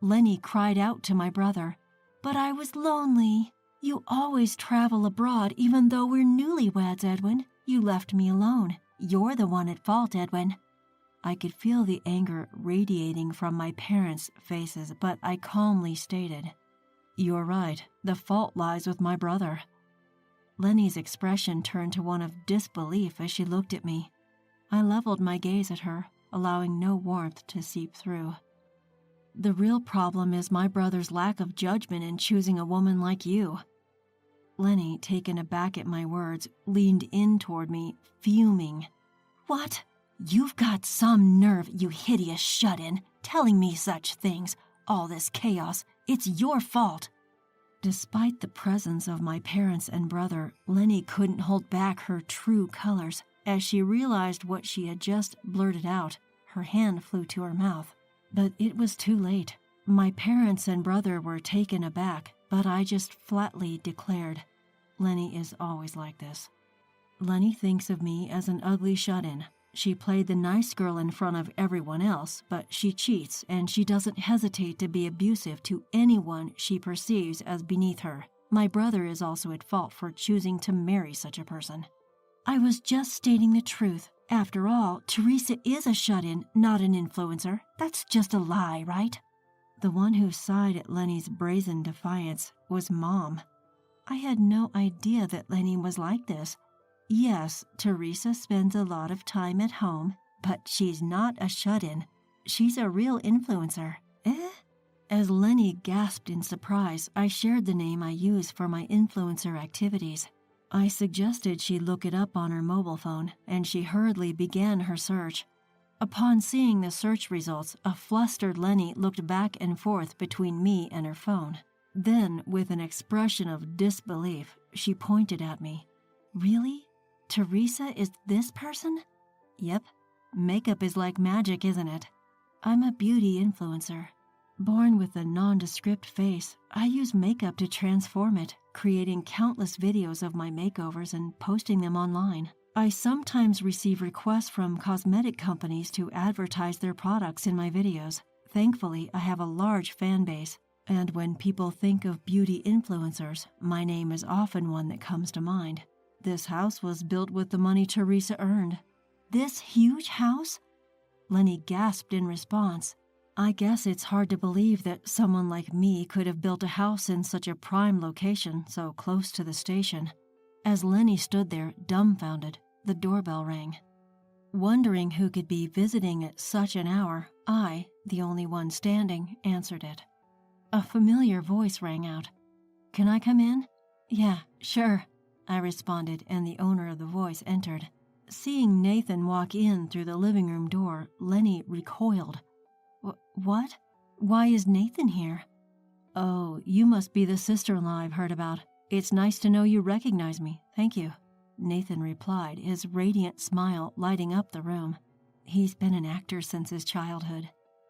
E: Lenny cried out to my brother, "But I was lonely. You always travel abroad even though we're newlyweds, Edwin. You left me alone. You're the one at fault, Edwin." I could feel the anger radiating from my parents' faces, but I calmly stated, "You're right. The fault lies with my brother." Lenny's expression turned to one of disbelief as she looked at me. I leveled my gaze at her, allowing no warmth to seep through. "The real problem is my brother's lack of judgment in choosing a woman like you." Lenny, taken aback at my words, leaned in toward me, fuming. "What? You've got some nerve, you hideous shut-in, telling me such things. All this chaos, it's your fault." Despite the presence of my parents and brother, Lenny couldn't hold back her true colors. As she realized what she had just blurted out, her hand flew to her mouth. But it was too late. My parents and brother were taken aback, but I just flatly declared, "Lenny is always like this. Lenny thinks of me as an ugly shut-in. She played the nice girl in front of everyone else, but she cheats and she doesn't hesitate to be abusive to anyone she perceives as beneath her. My brother is also at fault for choosing to marry such a person." "I was just stating the truth. After all, Teresa is a shut-in, not an influencer. That's just a lie, right?" The one who sighed at Lenny's brazen defiance was Mom. I had no idea that Lenny was like this. Yes, Teresa spends a lot of time at home, but she's not a shut-in. She's a real influencer. As Lenny gasped in surprise, I shared the name I use for my influencer activities. I suggested she look it up on her mobile phone, and she hurriedly began her search. Upon seeing the search results, a flustered Lenny looked back and forth between me and her phone. Then, with an expression of disbelief, she pointed at me. Really? Teresa is this person? Yep. Makeup is like magic, isn't it? I'm a beauty influencer. Born with a nondescript face, I use makeup to transform it, creating countless videos of my makeovers and posting them online. I sometimes receive requests from cosmetic companies to advertise their products in my videos. Thankfully, I have a large fan base, and when people think of beauty influencers, my name is often one that comes to mind. This house was built with the money Teresa earned. This huge house? Lenny gasped in response. I guess it's hard to believe that someone like me could have built a house in such a prime location so close to the station. As Lenny stood there, dumbfounded, the doorbell rang. Wondering who could be visiting at such an hour, I, the only one standing, answered it. A familiar voice rang out. Can I come in? Yeah, sure, I responded, and the owner of the voice entered. Seeing Nathan walk in through the living room door, Lenny recoiled. What? Why is Nathan here? Oh, you must be the sister-in-law I've heard about. It's nice to know you recognize me. Thank you. Nathan replied, his radiant smile lighting up the room. He's been an actor since his childhood.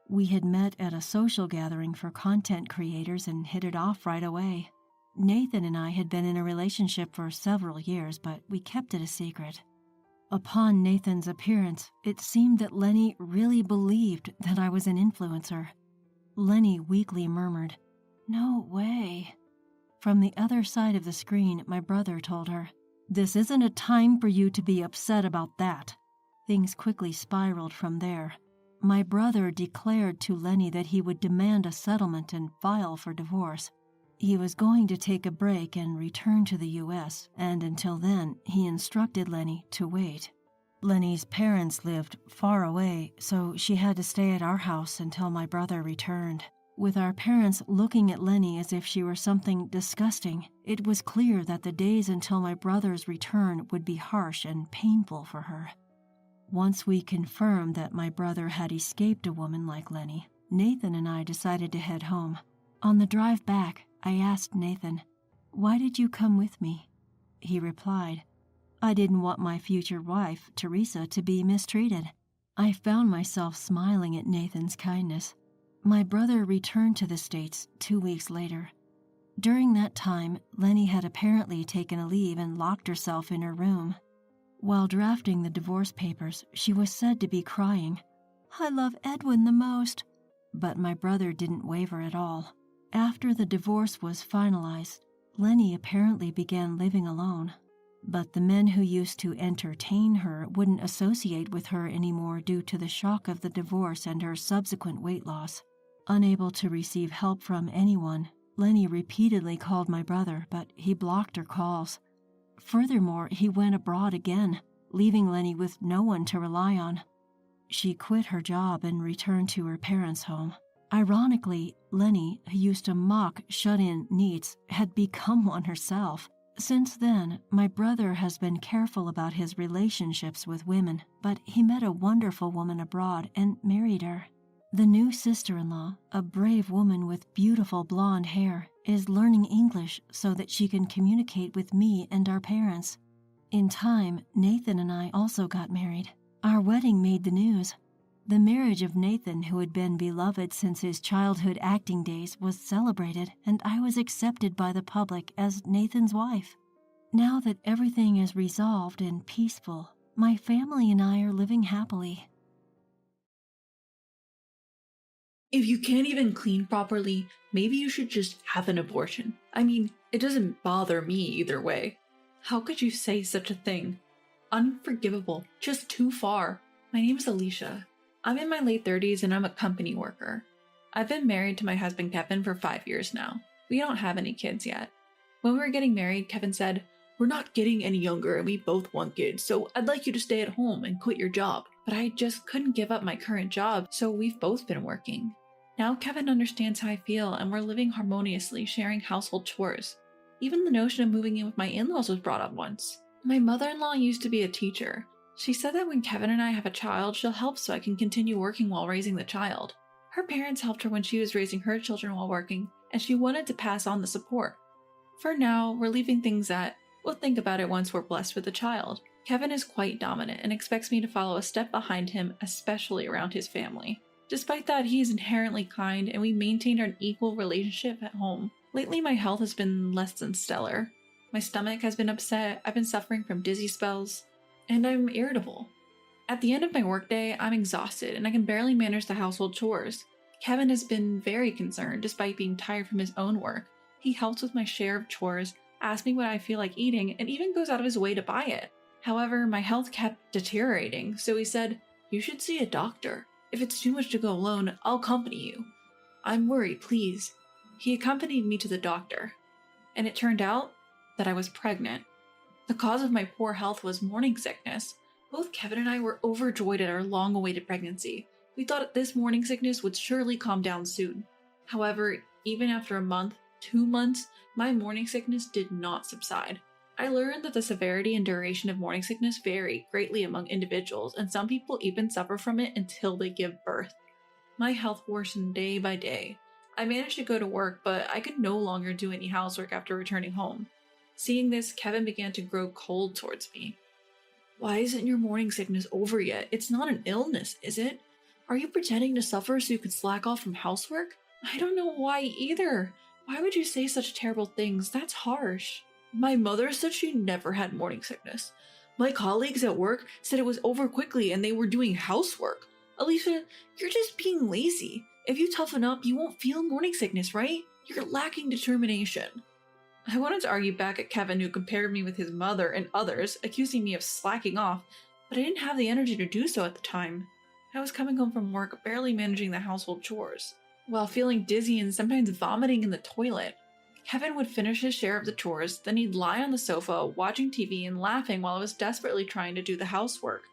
E: We had met at a social gathering for content creators and hit it off right away. Nathan and I had been in a relationship for several years, but we kept it a secret. Upon Nathan's appearance, it seemed that Lenny really believed that I was an influencer. Lenny weakly murmured, "No way." From the other side of the screen, my brother told her, "This isn't a time for you to be upset about that." Things quickly spiraled from there. My brother declared to Lenny that he would demand a settlement and file for divorce. He was going to take a break and return to the U.S., and until then, he instructed Lenny to wait. Lenny's parents lived far away, so she had to stay at our house until my brother returned. With our parents looking at Lenny as if she were something disgusting, it was clear that the days until my brother's return would be harsh and painful for her. Once we confirmed that my brother had escaped a woman like Lenny, Nathan and I decided to head home. On the drive back, I asked Nathan, "Why did you come with me?" He replied, "I didn't want my future wife, Teresa, to be mistreated." I found myself smiling at Nathan's kindness. My brother returned to the States 2 weeks later. During that time, Lenny had apparently taken a leave and locked herself in her room. While drafting the divorce papers, she was said to be crying, "I love Edwin the most." But my brother didn't waver at all. After the divorce was finalized, Lenny apparently began living alone. But the men who used to entertain her wouldn't associate with her anymore due to the shock of the divorce and her subsequent weight loss. Unable to receive help from anyone, Lenny repeatedly called my brother, but he blocked her calls. Furthermore, he went abroad again, leaving Lenny with no one to rely on. She quit her job and returned to her parents' home. Ironically, Lenny, who used to mock shut-in neets, had become one herself. Since then, my brother has been careful about his relationships with women, but he met a wonderful woman abroad and married her. The new sister-in-law, a brave woman with beautiful blonde hair, is learning English so that she can communicate with me and our parents. In time, Nathan and I also got married. Our wedding made the news. The marriage of Nathan, who had been beloved since his childhood acting days, was celebrated, and I was accepted by the public as Nathan's wife. Now that everything is resolved and peaceful, my family and I are living happily.
F: If you can't even clean properly, maybe you should just have an abortion. I mean, it doesn't bother me either way. How could you say such a thing? Unforgivable, just too far. My name is Alicia. I'm in my late 30s and I'm a company worker. I've been married to my husband Kevin for 5 years now. We don't have any kids yet. When we were getting married, Kevin said, "We're not getting any younger and we both want kids, so I'd like you to stay at home and quit your job." But I just couldn't give up my current job, so we've both been working. Now Kevin understands how I feel, and we're living harmoniously, sharing household chores. Even the notion of moving in with my in-laws was brought up once. My mother-in-law used to be a teacher. She said that when Kevin and I have a child, she'll help so I can continue working while raising the child. Her parents helped her when she was raising her children while working, and she wanted to pass on the support. For now, we're leaving things at, we'll think about it once we're blessed with a child. Kevin is quite dominant and expects me to follow a step behind him, especially around his family. Despite that, he is inherently kind, and we maintained an equal relationship at home. Lately, my health has been less than stellar. My stomach has been upset, I've been suffering from dizzy spells, and I'm irritable. At the end of my workday, I'm exhausted, and I can barely manage the household chores. Kevin has been very concerned, despite being tired from his own work. He helps with my share of chores, asks me what I feel like eating, and even goes out of his way to buy it. However, my health kept deteriorating, so he said, "You should see a doctor. If it's too much to go alone, I'll accompany you. I'm worried, please." He accompanied me to the doctor, and it turned out that I was pregnant. The cause of my poor health was morning sickness. Both Kevin and I were overjoyed at our long-awaited pregnancy. We thought this morning sickness would surely calm down soon. However, even after a month, 2 months, my morning sickness did not subside. I learned that the severity and duration of morning sickness vary greatly among individuals, and some people even suffer from it until they give birth. My health worsened day by day. I managed to go to work, but I could no longer do any housework after returning home. Seeing this, Kevin began to grow cold towards me. "Why isn't your morning sickness over yet? It's not an illness, is it? Are you pretending to suffer so you could slack off from housework?" "I don't know why either. Why would you say such terrible things? That's harsh." "My mother said she never had morning sickness. My colleagues at work said it was over quickly and they were doing housework. Alicia, you're just being lazy. If you toughen up, you won't feel morning sickness, right? You're lacking determination." I wanted to argue back at Kevin, who compared me with his mother and others, accusing me of slacking off, but I didn't have the energy to do so at the time. I was coming home from work barely managing the household chores, while feeling dizzy and sometimes vomiting in the toilet. Kevin would finish his share of the chores, then he'd lie on the sofa, watching TV and laughing while I was desperately trying to do the housework.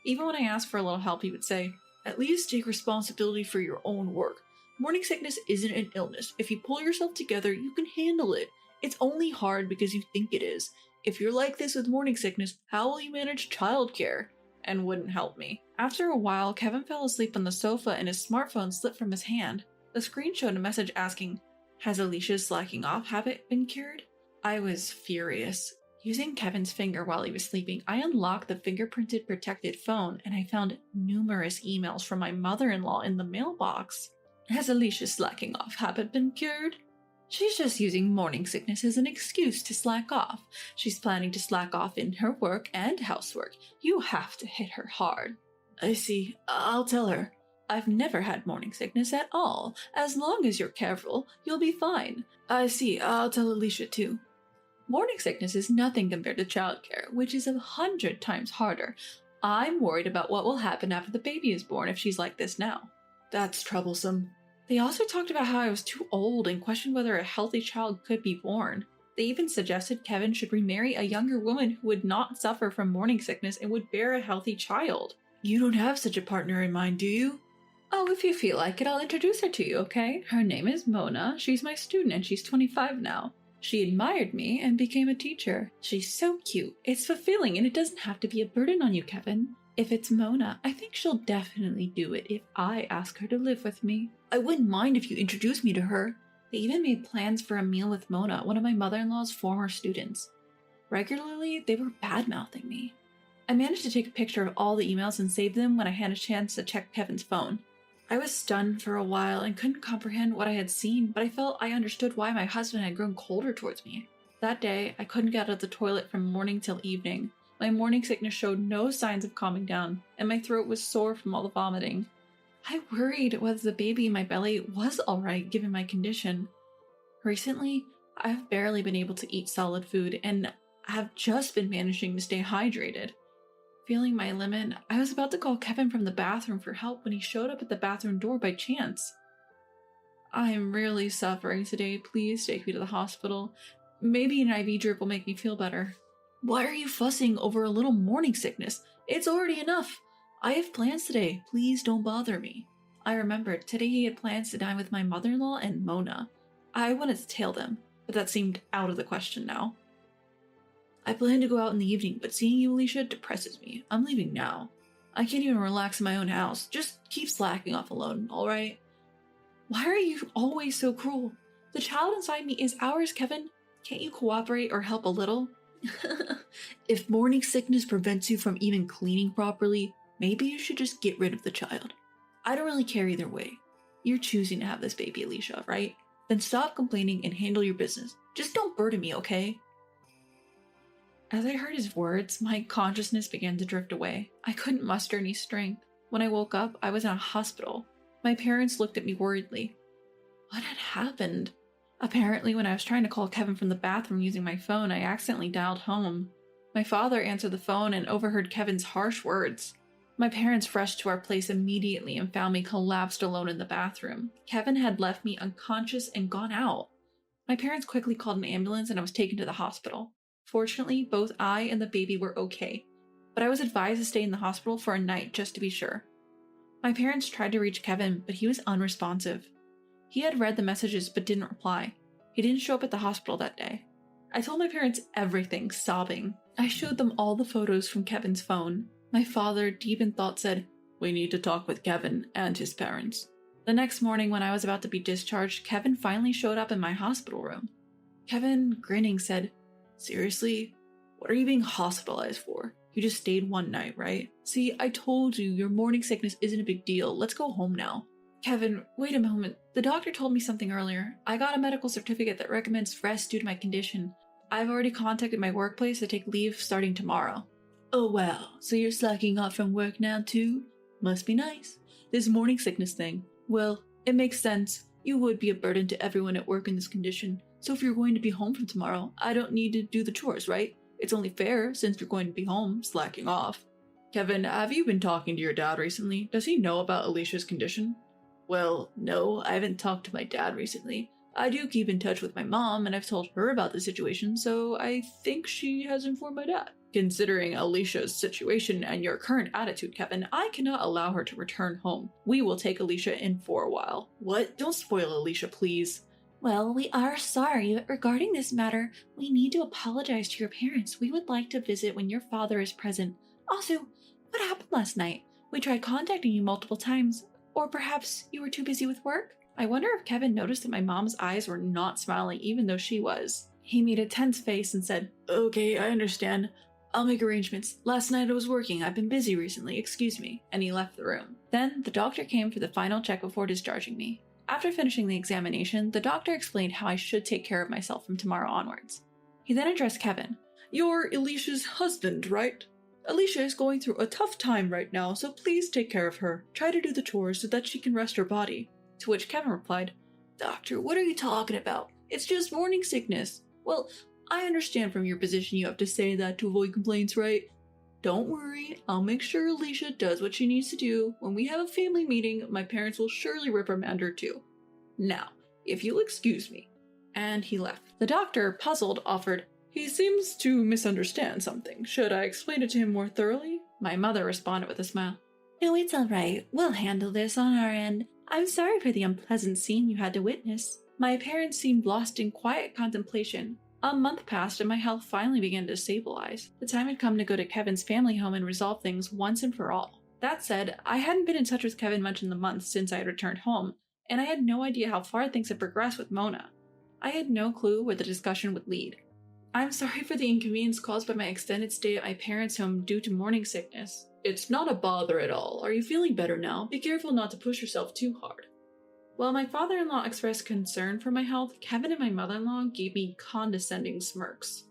F: Even when I asked for a little help, he would say, "At least take responsibility for your own work. Morning sickness isn't an illness. If you pull yourself together, you can handle it. It's only hard because you think it is. If you're like this with morning sickness, how will you manage childcare?" And wouldn't help me. After a while, Kevin fell asleep on the sofa and his smartphone slipped from his hand. The screen showed a message asking, "Has Alicia's slacking off habit been cured?" I was furious. Using Kevin's finger while he was sleeping, I unlocked the fingerprinted protected phone and I found numerous emails from my mother-in-law in the mailbox. "Has Alicia's slacking off habit been cured? She's just using morning sickness as an excuse to slack off. She's planning to slack off in her work and housework. You have to hit her hard." "I see. I'll tell her. I've never had morning sickness at all. As long as you're careful, you'll be fine." "I see. I'll tell Alicia too." Morning sickness is nothing compared to childcare, which is 100 times harder. I'm worried about what will happen after the baby is born if she's like this now. That's troublesome. They also talked about how I was too old and questioned whether a healthy child could be born. They even suggested Kevin should remarry a younger woman who would not suffer from morning sickness and would bear a healthy child. "You don't have such a partner in mind, do you?" "Oh, if you feel like it, I'll introduce her to you, okay? Her name is Mona. She's my student and she's 25 now. She admired me and became a teacher. She's so cute. It's fulfilling and it doesn't have to be a burden on you, Kevin. If it's Mona, I think she'll definitely do it if I ask her to live with me. I wouldn't mind if you introduced me to her." They even made plans for a meal with Mona, one of my mother-in-law's former students. Regularly, they were bad-mouthing me. I managed to take a picture of all the emails and save them when I had a chance to check Kevin's phone. I was stunned for a while and couldn't comprehend what I had seen, but I felt I understood why my husband had grown colder towards me. That day, I couldn't get out of the toilet from morning till evening. My morning sickness showed no signs of calming down, and my throat was sore from all the vomiting. I worried whether the baby in my belly was alright given my condition. Recently, I've barely been able to eat solid food, and have just been managing to stay hydrated. Feeling my limit, I was about to call Kevin from the bathroom for help when he showed up at the bathroom door by chance. "I'm really suffering today. Please take me to the hospital. Maybe an IV drip will make me feel better." "Why are you fussing over a little morning sickness? It's already enough. I have plans today. Please don't bother me." I remembered today he had plans to dine with my mother-in-law and Mona. I wanted to tail them, but that seemed out of the question now. I plan to go out in the evening, but seeing you, Alicia, depresses me. I'm leaving now. I can't even relax in my own house. Just keep slacking off alone, alright? Why are you always so cruel? The child inside me is ours, Kevin. Can't you cooperate or help a little? If morning sickness prevents you from even cleaning properly, maybe you should just get rid of the child. I don't really care either way. You're choosing to have this baby, Alicia, right? Then stop complaining and handle your business. Just don't burden me, okay? As I heard his words, my consciousness began to drift away. I couldn't muster any strength. When I woke up, I was in a hospital. My parents looked at me worriedly. What had happened? Apparently, when I was trying to call Kevin from the bathroom using my phone, I accidentally dialed home. My father answered the phone and overheard Kevin's harsh words. My parents rushed to our place immediately and found me collapsed alone in the bathroom. Kevin had left me unconscious and gone out. My parents quickly called an ambulance and I was taken to the hospital. Fortunately, both I and the baby were okay, but I was advised to stay in the hospital for a night just to be sure. My parents tried to reach Kevin, but he was unresponsive. He had read the messages but didn't reply. He didn't show up at the hospital that day. I told my parents everything, sobbing. I showed them all the photos from Kevin's phone. My father, deep in thought, said, "We need to talk with Kevin and his parents." The next morning, when I was about to be discharged, Kevin finally showed up in my hospital room. Kevin, grinning, said, "Seriously? What are you being hospitalized for? You just stayed one night, right? See, I told you your morning sickness isn't a big deal. Let's go home now." Kevin, wait a moment. The doctor told me something earlier. I got a medical certificate that recommends rest due to my condition. I've already contacted my workplace to take leave starting tomorrow. Oh wow, so you're slacking off from work now too? Must be nice. This morning sickness thing. Well, it makes sense. You would be a burden to everyone at work in this condition. So if you're going to be home from tomorrow, I don't need to do the chores, right? It's only fair since you're going to be home, slacking off. Kevin, have you been talking to your dad recently? Does he know about Alicia's condition? Well, no, I haven't talked to my dad recently. I do keep in touch with my mom, and I've told her about the situation, so I think she has informed my dad. Considering Alicia's situation and your current attitude, Kevin, I cannot allow her to return home. We will take Alicia in for a while. What? Don't spoil Alicia, please. Well, we are sorry, but regarding this matter, we need to apologize to your parents. We would like to visit when your father is present. Also, what happened last night? We tried contacting you multiple times. Or perhaps you were too busy with work? I wonder if Kevin noticed that my mom's eyes were not smiling even though she was. He made a tense face and said, "Okay, I understand. I'll make arrangements. Last night I was working. I've been busy recently. Excuse me." And he left the room. Then the doctor came for the final check before discharging me. After finishing the examination, the doctor explained how I should take care of myself from tomorrow onwards. He then addressed Kevin. "You're Alicia's husband, right? Alicia is going through a tough time right now, so please take care of her. Try to do the chores so that she can rest her body." To which Kevin replied, "Doctor, what are you talking about? It's just morning sickness." Well, I understand from your position you have to say that to avoid complaints, right? Don't worry, I'll make sure Alicia does what she needs to do. When we have a family meeting, my parents will surely reprimand her too. Now, if you'll excuse me. And he left. The doctor, puzzled, offered, "He seems to misunderstand something. Should I explain it to him more thoroughly?" My mother responded with a smile. "No, it's all right. We'll handle this on our end. I'm sorry for the unpleasant scene you had to witness." My parents seemed lost in quiet contemplation. A month passed and my health finally began to stabilize. The time had come to go to Kevin's family home and resolve things once and for all. That said, I hadn't been in touch with Kevin much in the months since I had returned home, and I had no idea how far things had progressed with Mona. I had no clue where the discussion would lead. I'm sorry for the inconvenience caused by my extended stay at my parents' home due to morning sickness. It's not a bother at all. Are you feeling better now? Be careful not to push yourself too hard. While my father-in-law expressed concern for my health, Kevin and my mother-in-law gave me condescending smirks.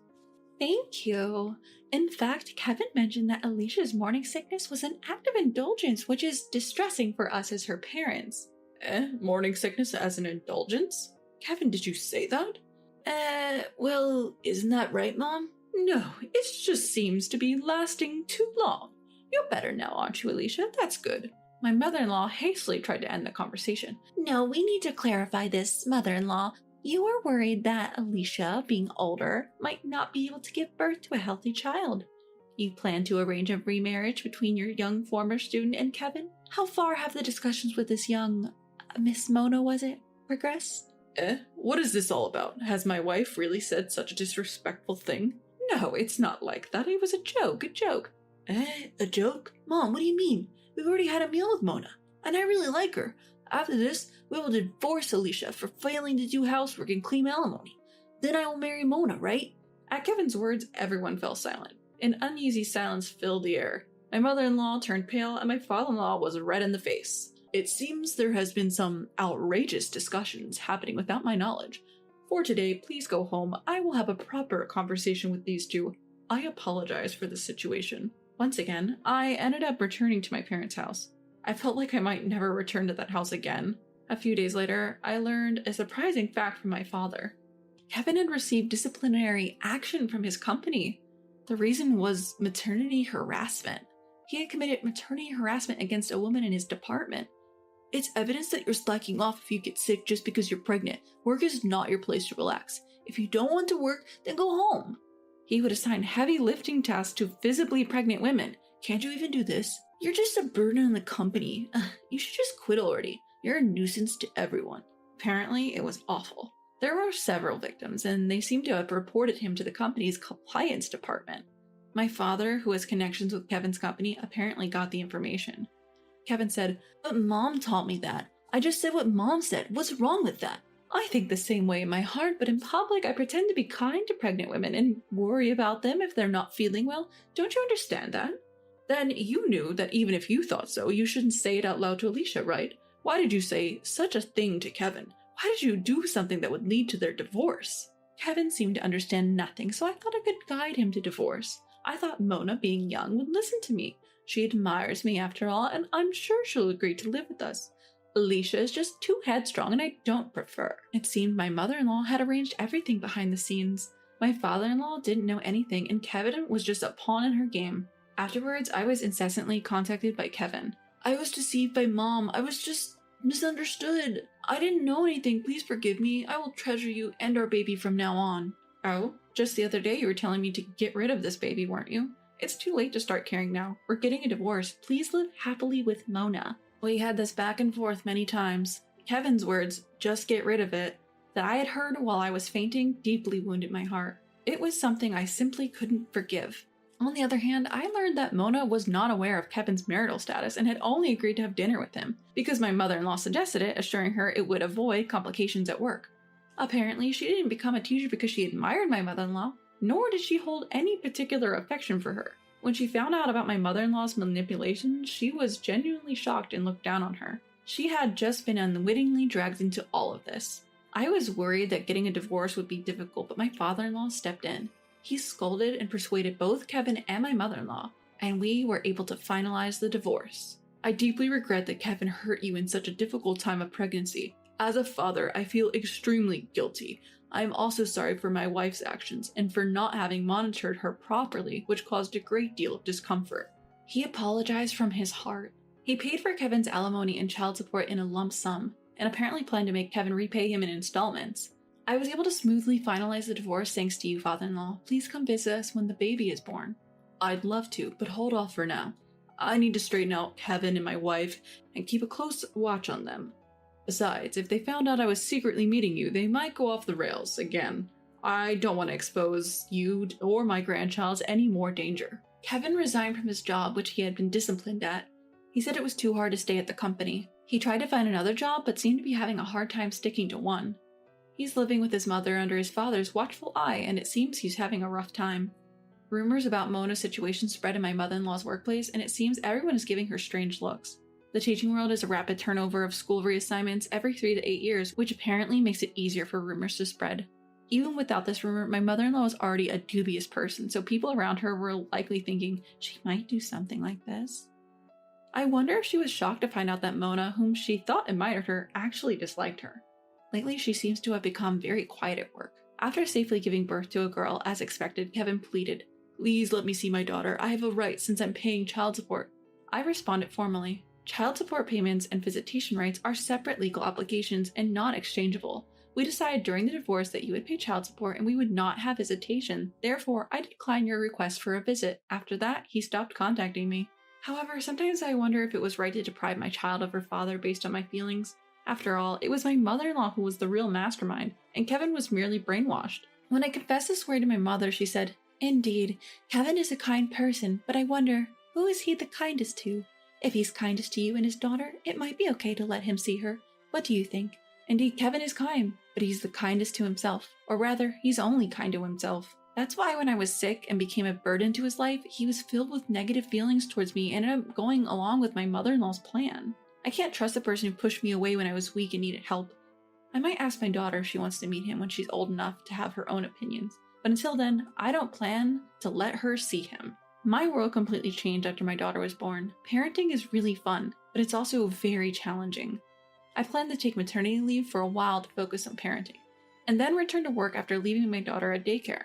F: Thank you. In fact, Kevin mentioned that Alicia's morning sickness was an act of indulgence, which is distressing for us as her parents. Morning sickness as an indulgence? Kevin, did you say that? Well, isn't that right, Mom? No, it just seems to be lasting too long. You're better now, aren't you, Alicia? That's good. My mother-in-law hastily tried to end the conversation. No, we need to clarify this, mother-in-law. You are worried that Alicia, being older, might not be able to give birth to a healthy child. You plan to arrange a remarriage between your young former student and Kevin? How far have the discussions with this young Miss Mona, was it, progressed? What is this all about? Has my wife really said such a disrespectful thing? No, it's not like that. It was a joke, a joke. A joke? Mom, what do you mean? We've already had a meal with Mona, and I really like her. After this, we will divorce Alicia for failing to do housework and claim alimony. Then I will marry Mona, right? At Kevin's words, everyone fell silent. An uneasy silence filled the air. My mother-in-law turned pale, and my father-in-law was red in the face. It seems there has been some outrageous discussions happening without my knowledge. For today, please go home. I will have a proper conversation with these two. I apologize for the situation. Once again, I ended up returning to my parents' house. I felt like I might never return to that house again. A few days later, I learned a surprising fact from my father. Kevin had received disciplinary action from his company. The reason was maternity harassment. He had committed maternity harassment against a woman in his department. It's evidence that you're slacking off if you get sick just because you're pregnant. Work is not your place to relax. If you don't want to work, then go home. He would assign heavy lifting tasks to visibly pregnant women. Can't you even do this? You're just a burden on the company. You should just quit already. You're a nuisance to everyone. Apparently, it was awful. There were several victims, and they seem to have reported him to the company's compliance department. My father, who has connections with Kevin's company, apparently got the information. Kevin said, "But Mom taught me that. I just said what Mom said. What's wrong with that? I think the same way in my heart, but in public I pretend to be kind to pregnant women and worry about them if they're not feeling well. Don't you understand that? Then you knew that even if you thought so, you shouldn't say it out loud to Alicia, right? Why did you say such a thing to Kevin? Why did you do something that would lead to their divorce?" Kevin seemed to understand nothing, so I thought I could guide him to divorce. I thought Mona, being young, would listen to me. She admires me after all, and I'm sure she'll agree to live with us. Alicia is just too headstrong, and I don't prefer. It seemed my mother-in-law had arranged everything behind the scenes. My father-in-law didn't know anything, and Kevin was just a pawn in her game. Afterwards, I was incessantly contacted by Kevin. "I was deceived by Mom. I was just misunderstood. I didn't know anything. Please forgive me. I will treasure you and our baby from now on." "Oh, just the other day you were telling me to get rid of this baby, weren't you? It's too late to start caring now. We're getting a divorce. Please live happily with Mona." We had this back and forth many times. Kevin's words, "just get rid of it," that I had heard while I was fainting, deeply wounded my heart. It was something I simply couldn't forgive. On the other hand, I learned that Mona was not aware of Kevin's marital status and had only agreed to have dinner with him, because my mother-in-law suggested it, assuring her it would avoid complications at work. Apparently, she didn't become a teacher because she admired my mother-in-law, nor did she hold any particular affection for her. When she found out about my mother-in-law's manipulation, she was genuinely shocked and looked down on her. She had just been unwittingly dragged into all of this. I was worried that getting a divorce would be difficult, but my father-in-law stepped in. He scolded and persuaded both Kevin and my mother-in-law, and we were able to finalize the divorce. "I deeply regret that Kevin hurt you in such a difficult time of pregnancy. As a father, I feel extremely guilty. I am also sorry for my wife's actions and for not having monitored her properly, which caused a great deal of discomfort." He apologized from his heart. He paid for Kevin's alimony and child support in a lump sum, and apparently planned to make Kevin repay him in installments. I was able to smoothly finalize the divorce thanks to you, father-in-law. Please come visit us when the baby is born. "I'd love to, but hold off for now. I need to straighten out Kevin and my wife and keep a close watch on them. Besides, if they found out I was secretly meeting you, they might go off the rails again. I don't want to expose you or my grandchild to any more danger." Kevin resigned from his job, which he had been disciplined at. He said it was too hard to stay at the company. He tried to find another job, but seemed to be having a hard time sticking to one. He's living with his mother under his father's watchful eye, and it seems he's having a rough time. Rumors about Mona's situation spread in my mother-in-law's workplace, and it seems everyone is giving her strange looks. The teaching world is a rapid turnover of school reassignments every 3 to 8 years, which apparently makes it easier for rumors to spread. Even without this rumor, my mother-in-law was already a dubious person, so people around her were likely thinking she might do something like this. I wonder if she was shocked to find out that Mona, whom she thought admired her, actually disliked her. Lately, she seems to have become very quiet at work. After safely giving birth to a girl, as expected, Kevin pleaded, "Please let me see my daughter. I have a right since I'm paying child support." I responded formally. Child support payments and visitation rights are separate legal obligations and not exchangeable. We decided during the divorce that you would pay child support and we would not have visitation. Therefore, I declined your request for a visit. After that, he stopped contacting me. However, sometimes I wonder if it was right to deprive my child of her father based on my feelings. After all, it was my mother-in-law who was the real mastermind, and Kevin was merely brainwashed. When I confessed this story to my mother, she said, "Indeed, Kevin is a kind person, but I wonder, who is he the kindest to? If he's kindest to you and his daughter, it might be okay to let him see her. What do you think? Indeed, Kevin is kind, but he's the kindest to himself. Or rather, he's only kind to himself. That's why when I was sick and became a burden to his life, he was filled with negative feelings towards me and ended up going along with my mother-in-law's plan. I can't trust the person who pushed me away when I was weak and needed help. I might ask my daughter if she wants to meet him when she's old enough to have her own opinions, but until then, I don't plan to let her see him." My world completely changed after my daughter was born. Parenting is really fun, but it's also very challenging. I plan to take maternity leave for a while to focus on parenting, and then return to work after leaving my daughter at daycare.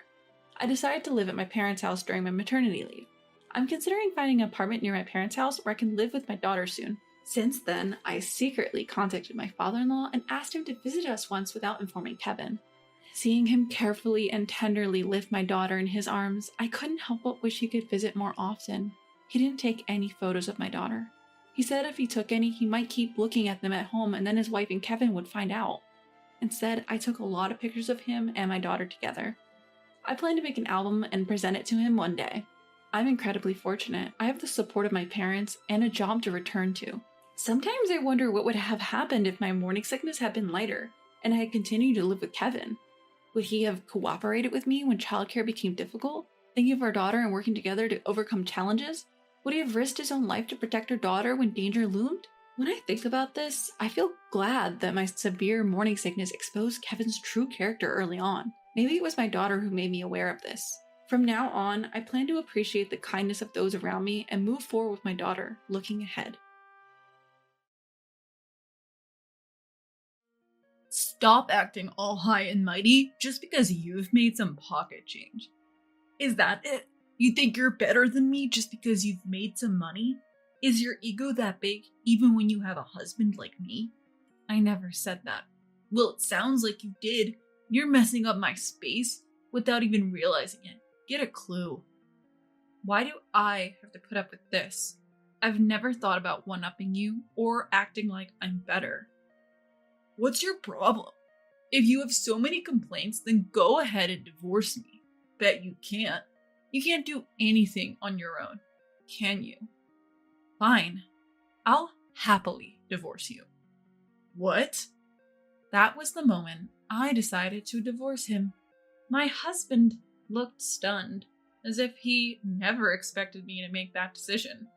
F: I decided to live at my parents' house during my maternity leave. I'm considering finding an apartment near my parents' house where I can live with my daughter soon. Since then, I secretly contacted my father-in-law and asked him to visit us once without informing Kevin. Seeing him carefully and tenderly lift my daughter in his arms, I couldn't help but wish he could visit more often. He didn't take any photos of my daughter. He said if he took any, he might keep looking at them at home and then his wife and Kevin would find out. Instead, I took a lot of pictures of him and my daughter together. I plan to make an album and present it to him one day. I'm incredibly fortunate. I have the support of my parents and a job to return to. Sometimes I wonder what would have happened if my morning sickness had been lighter and I had continued to live with Kevin. Would he have cooperated with me when childcare became difficult, thinking of our daughter and working together to overcome challenges? Would he have risked his own life to protect our daughter when danger loomed? When I think about this, I feel glad that my severe morning sickness exposed Kevin's true character early on. Maybe it was my daughter who made me aware of this. From now on, I plan to appreciate the kindness of those around me and move forward with my daughter, looking ahead.
G: Stop acting all high and mighty just because you've made some pocket change. Is that it? You think you're better than me just because you've made some money? Is your ego that big even when you have a husband like me? I never said that. Well, it sounds like you did. You're messing up my space without even realizing it. Get a clue. Why do I have to put up with this? I've never thought about one-upping you or acting like I'm better. What's your problem? If you have so many complaints, then go ahead and divorce me. Bet you can't. You can't do anything on your own, can you? Fine. I'll happily divorce you. What? That was the moment I decided to divorce him. My husband looked stunned, as if he never expected me to make that decision.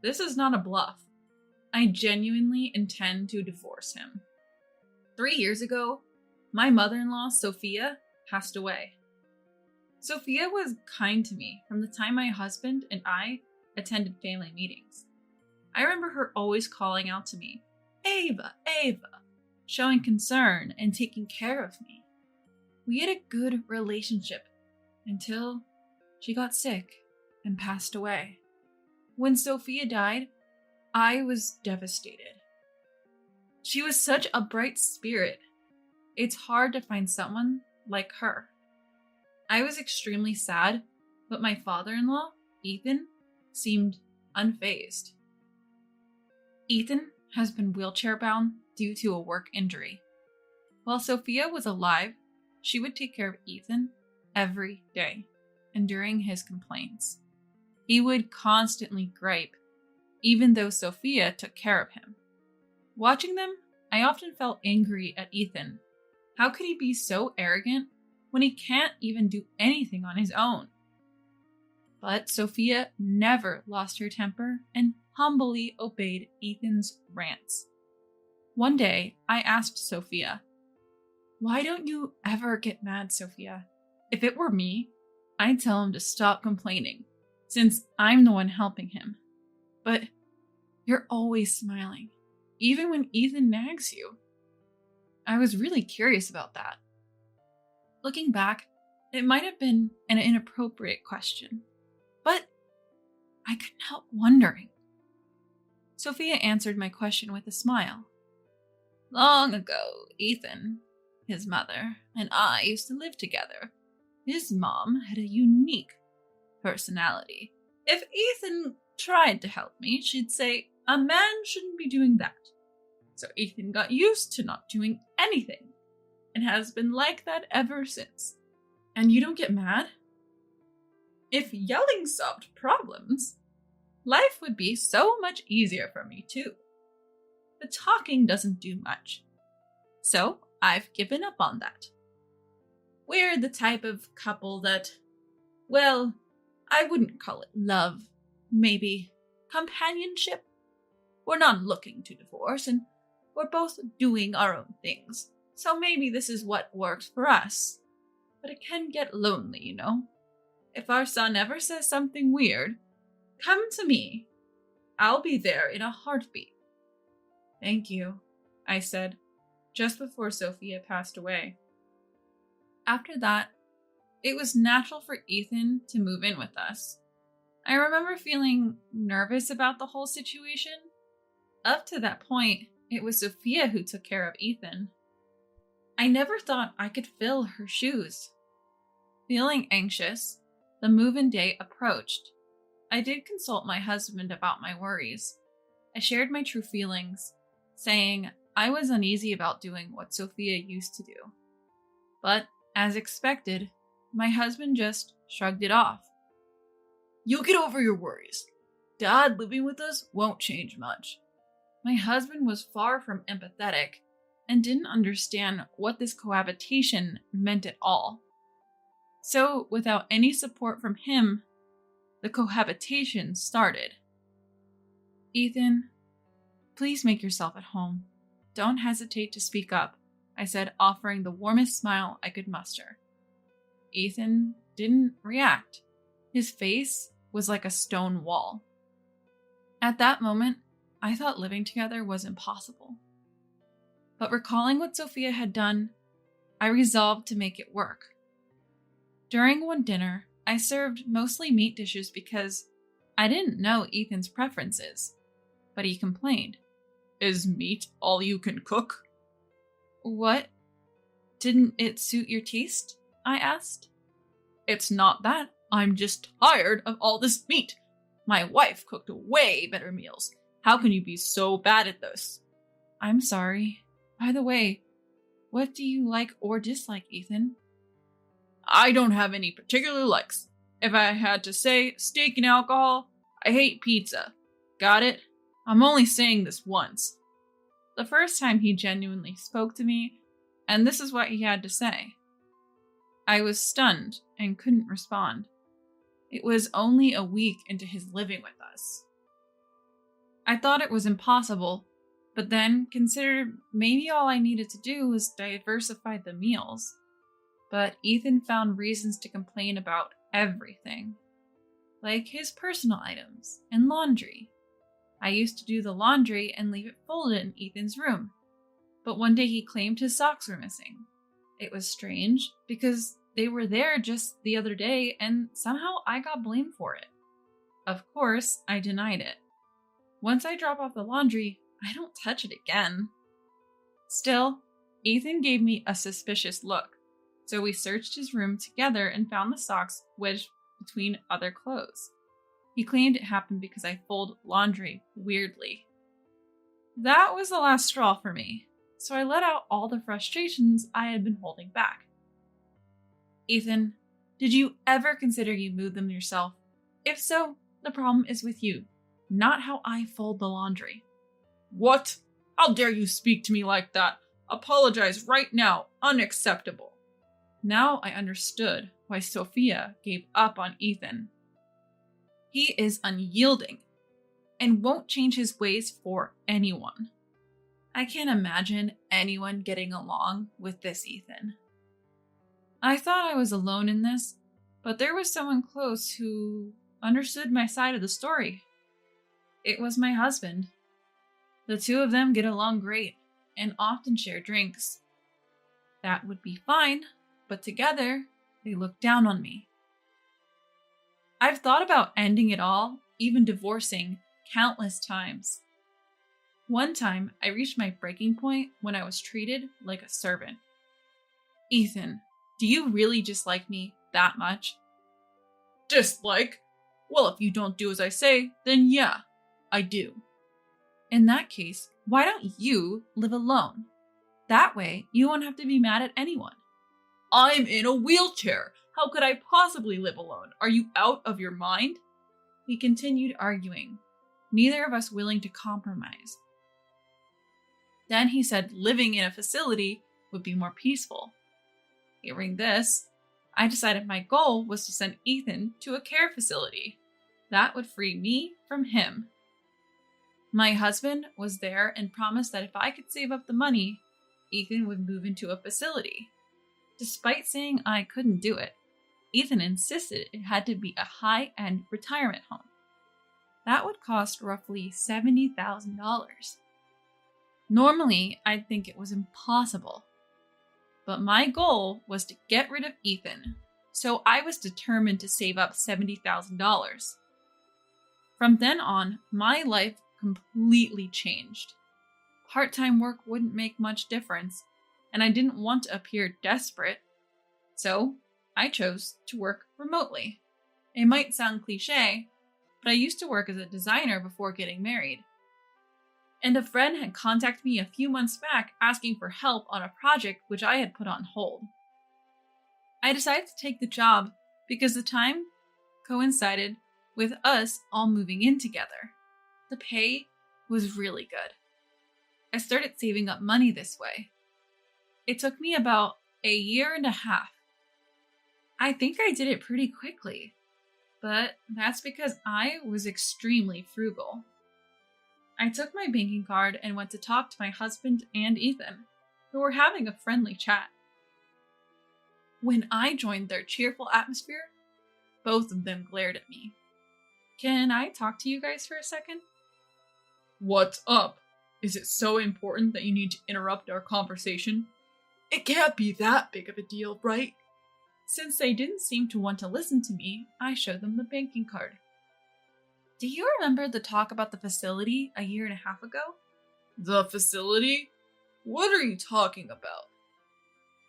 G: This is not a bluff. I genuinely intend to divorce him. 3 years ago, my mother-in-law, Sophia, passed away. Sophia was kind to me from the time my husband and I attended family meetings. I remember her always calling out to me, "Ava, Ava," showing concern and taking care of me. We had a good relationship until she got sick and passed away. When Sophia died, I was devastated. She was such a bright spirit. It's hard to find someone like her. I was extremely sad, but my father-in-law, Ethan, seemed unfazed. Ethan has been wheelchair-bound due to a work injury. While Sophia was alive, she would take care of Ethan every day, enduring his complaints. He would constantly gripe, even though Sophia took care of him. Watching them, I often felt angry at Ethan. How could he be so arrogant when he can't even do anything on his own? But Sophia never lost her temper and humbly obeyed Ethan's rants. One day, I asked Sophia, "Why don't you ever get mad, Sophia? If it were me, I'd tell him to stop complaining, since I'm the one helping him. But you're always smiling, even when Ethan nags you." I was really curious about that. Looking back, it might have been an inappropriate question, but I couldn't help wondering. Sophia answered my question with a smile. "Long ago, Ethan, His mother and I used to live together. His mom had a unique personality. If Ethan tried to help me, she'd say, "A man shouldn't be doing that." So Ethan got used to not doing anything and has been like that ever since. And you don't get mad? If yelling solved problems, life would be so much easier for me too. But talking doesn't do much. So I've given up on that. We're the type of couple that, well, I wouldn't call it love, maybe companionship. We're not looking to divorce, and we're both doing our own things. So maybe this is what works for us. But it can get lonely, you know? If our son ever says something weird, come to me. I'll be there in a heartbeat. Thank you, I said, just before Sophia passed away. After that, it was natural for Ethan to move in with us. I remember feeling nervous about the whole situation. Up to that point, it was Sophia who took care of Ethan. I never thought I could fill her shoes. Feeling anxious, the move-in day approached. I did consult my husband about my worries. I shared my true feelings, saying I was uneasy about doing what Sophia used to do. But, as expected, my husband just shrugged it off. You'll get over your worries. Dad living with us won't change much. My husband was far from empathetic and didn't understand what this cohabitation meant at all. So, without any support from him, the cohabitation started. Ethan, please make yourself at home. Don't hesitate to speak up, I said, offering the warmest smile I could muster. Ethan didn't react. His face was like a stone wall. At that moment, I thought living together was impossible. But recalling what Sophia had done, I resolved to make it work. During one dinner, I served mostly meat dishes because I didn't know Ethan's preferences, but he complained. Is meat all you can cook? What? Didn't it suit your taste? I asked. It's not that. I'm just tired of all this meat. My wife cooked way better meals. How can you be so bad at this? I'm sorry. By the way, what do you like or dislike, Ethan? I don't have any particular likes. If I had to say steak and alcohol, I hate pizza. Got it? I'm only saying this once. The first time he genuinely spoke to me, and this is what he had to say. I was stunned and couldn't respond. It was only a week into his living with us. I thought it was impossible, but then considered maybe all I needed to do was diversify the meals. But Ethan found reasons to complain about everything, like his personal items and laundry. I used to do the laundry and leave it folded in Ethan's room, but one day he claimed his socks were missing. It was strange because they were there just the other day and somehow I got blamed for it. Of course, I denied it. Once I drop off the laundry, I don't touch it again. Still, Ethan gave me a suspicious look, so we searched his room together and found the socks wedged between other clothes. He claimed it happened because I fold laundry weirdly. That was the last straw for me, so I let out all the frustrations I had been holding back. Ethan, did you ever consider you moved them yourself? If so, the problem is with you, not how I fold the laundry. What? How dare you speak to me like that? Apologize right now. Unacceptable. Now I understood why Sophia gave up on Ethan. He is unyielding and won't change his ways for anyone. I can't imagine anyone getting along with this Ethan. I thought I was alone in this, but there was someone close who understood my side of the story. It was my husband. The two of them get along great and often share drinks. That would be fine, but together, they look down on me. I've thought about ending it all, even divorcing, countless times. One time, I reached my breaking point when I was treated like a servant.
F: Ethan, do you really dislike me that much?
G: Dislike? Well, if you don't do as I say, then yeah, I do.
F: In that case, why don't you live alone? That way, you won't have to be mad at anyone.
G: I'm in a wheelchair. How could I possibly live alone? Are you out of your mind?
F: We continued arguing, neither of us willing to compromise. Then he said living in a facility would be more peaceful. Hearing this, I decided my goal was to send Ethan to a care facility. That would free me from him. My husband was there and promised that if I could save up the money, Ethan would move into a facility. Despite saying I couldn't do it, Ethan insisted it had to be a high-end retirement home. That would cost roughly $70,000. Normally, I'd think it was impossible. But my goal was to get rid of Ethan, so I was determined to save up $70,000. From then on, my life completely changed. Part-time work wouldn't make much difference, and I didn't want to appear desperate, so I chose to work remotely. It might sound cliche, but I used to work as a designer before getting married. And a friend had contacted me a few months back asking for help on a project which I had put on hold. I decided to take the job because the time coincided with us all moving in together. The pay was really good. I started saving up money this way. It took me about a year and a half. I think I did it pretty quickly, but that's because I was extremely frugal. I took my banking card and went to talk to my husband and Ethan, who were having a friendly chat. When I joined their cheerful atmosphere, both of them glared at me. Can I talk to you guys for a second?
G: What's up? Is it so important that you need to interrupt our conversation? It can't be that big of a deal, right?
F: Since they didn't seem to want to listen to me, I showed them the banking card. Do you remember the talk about the facility a year and a half ago?
G: The facility? What are you talking about?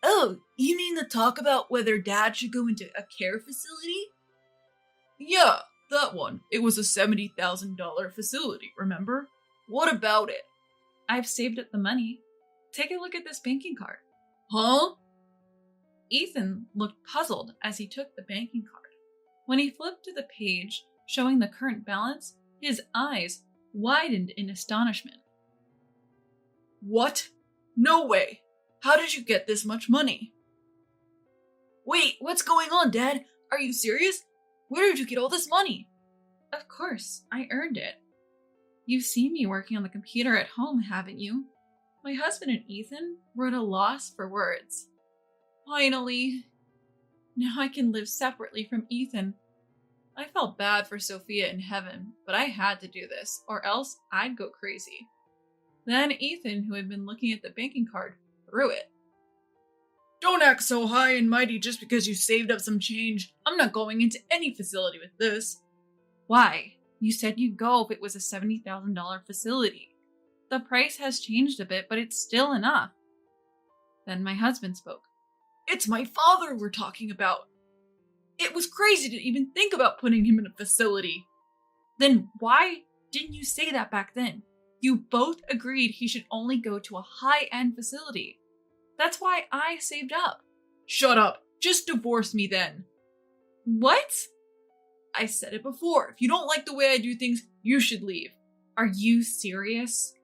H: Oh, you mean the talk about whether Dad should go into a care facility?
G: Yeah, that one. It was a $70,000 facility, remember? What about it?
F: I've saved up the money. Take a look at this banking card.
G: Huh?
F: Ethan looked puzzled as he took the banking card. When he flipped to the page showing the current balance, his eyes widened in astonishment.
G: What? No way! How did you get this much money?
H: Wait, what's going on, Dad? Are you serious? Where did you get all this money?
F: Of course, I earned it. You've seen me working on the computer at home, haven't you? My husband and Ethan were at a loss for words. Finally, now I can live separately from Ethan. I felt bad for Sophia in heaven, but I had to do this, or else I'd go crazy. Then Ethan, who had been looking at the banking card, threw it.
G: Don't act so high and mighty just because you saved up some change. I'm not going into any facility with this.
F: Why? You said you'd go if it was a $70,000 facility. The price has changed a bit, but it's still enough. Then my husband spoke.
G: It's my father we're talking about. It was crazy to even think about putting him in a facility.
F: Then why didn't you say that back then? You both agreed he should only go to a high-end facility. That's why I saved up.
G: Shut up. Just divorce me then.
F: What?
G: I said it before. If you don't like the way I do things, you should leave.
F: Are you serious?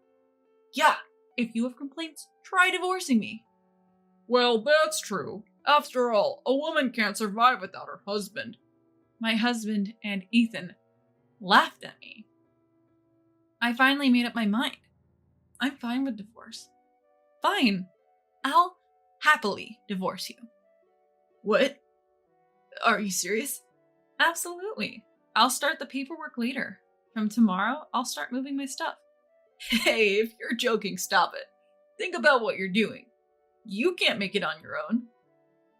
G: Yeah.
F: If you have complaints, try divorcing me.
G: Well, that's true. After all, a woman can't survive without her husband.
F: My husband and Ethan laughed at me. I finally made up my mind. I'm fine with divorce. Fine. I'll happily divorce you.
G: What? Are you serious?
F: Absolutely. I'll start the paperwork later. From tomorrow, I'll start moving my stuff.
G: Hey, if you're joking, stop it. Think about what you're doing. You can't make it on your own.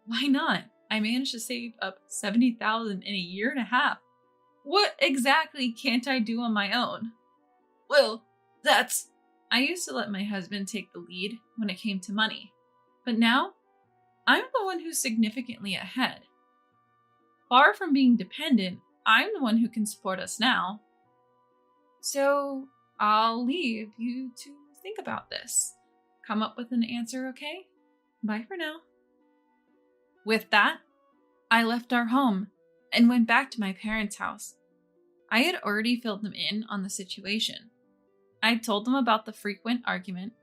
F: Why not? I managed to save up $70,000 in a year and a half. What exactly can't I do on my own?
G: Well,
F: I used to let my husband take the lead when it came to money. But now,
G: I'm the one who's significantly ahead. Far from being dependent, I'm the one who can support us now. So I'll leave you to think about this. Come up with an answer, okay? Bye for now. With that, I left our home and went back to my parents' house. I had already filled them in on the situation. I told them about the frequent argument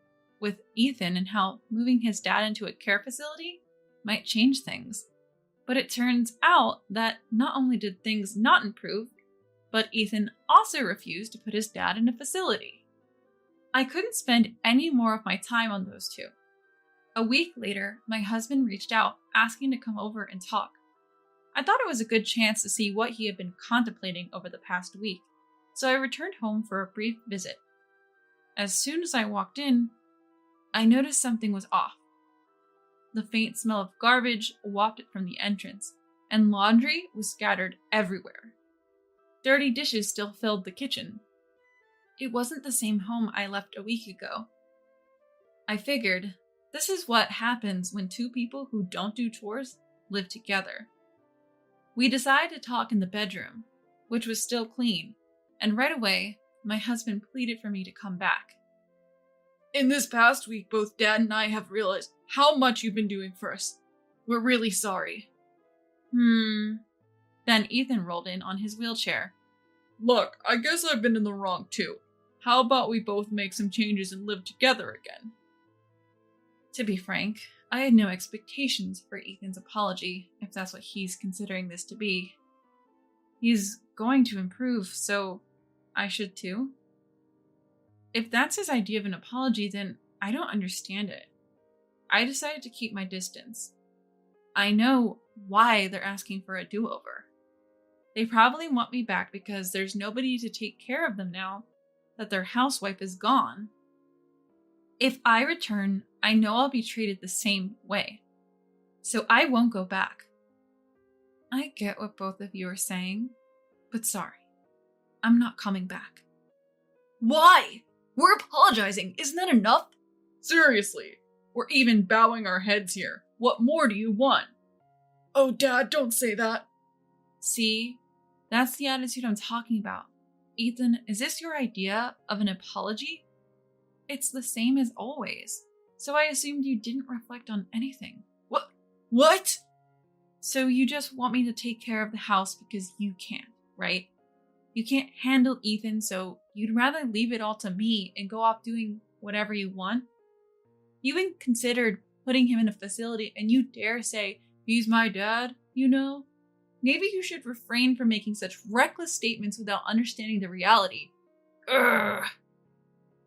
G: with Ethan and how moving his dad into a care facility might change things. But it turns out that not only did things not improve, but Ethan also refused to put his dad in a facility. I couldn't spend any more of my time on those two. A week later, my husband reached out asking to come over and talk. I thought it was a good chance to see what he had been contemplating over the past week, so I returned home for a brief visit. As soon as I walked in, I noticed something was off. The faint smell of garbage wafted from the entrance, and laundry was scattered everywhere. Dirty dishes still filled the kitchen. It wasn't the same home I left a week ago. I figured, this is what happens when two people who don't do chores live together. We decided to talk in the bedroom, which was still clean, and right away, my husband pleaded for me to come back.
F: In this past week, both Dad and I have realized how much you've been doing for us. We're really sorry.
G: Then Ethan rolled in on his wheelchair.
F: Look, I guess I've been in the wrong too. How about we both make some changes and live together again?
G: To be frank, I had no expectations for Ethan's apology, if that's what he's considering this to be. He's going to improve, so I should too. If that's his idea of an apology, then I don't understand it. I decided to keep my distance. I know why they're asking for a do-over. They probably want me back because there's nobody to take care of them now that their housewife is gone. If I return, I know I'll be treated the same way. So I won't go back. I get what both of you are saying, but sorry, I'm not coming back.
H: Why? We're apologizing. Isn't that enough?
F: Seriously, we're even bowing our heads here. What more do you want? Oh, Dad, don't say that.
G: See, that's the attitude I'm talking about. Ethan, is this your idea of an apology? It's the same as always, so I assumed you didn't reflect on anything.
F: What?
G: So you just want me to take care of the house because you can't, right? You can't handle Ethan, so you'd rather leave it all to me and go off doing whatever you want? You even considered putting him in a facility and you dare say, he's my dad, you know? Maybe you should refrain from making such reckless statements without understanding the reality. Ugh.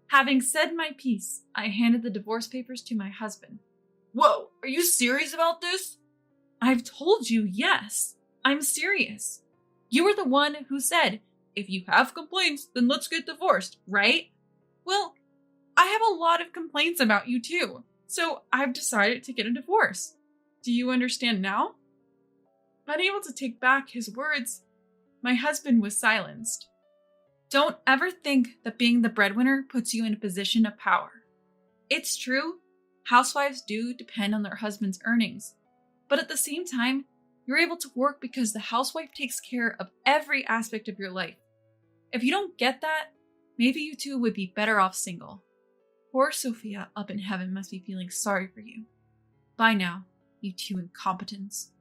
G: Having said my piece, I handed the divorce papers to my husband.
H: Whoa, are you serious about this?
G: I've told you, yes. I'm serious. You were the one who said, if you have complaints, then let's get divorced, right? Well, I have a lot of complaints about you too, so I've decided to get a divorce. Do you understand now? Unable to take back his words, my husband was silenced. Don't ever think that being the breadwinner puts you in a position of power. It's true, housewives do depend on their husband's earnings, but at the same time, you're able to work because the housewife takes care of every aspect of your life. If you don't get that, maybe you two would be better off single. Poor Sophia up in heaven must be feeling sorry for you. Bye now, you two incompetents.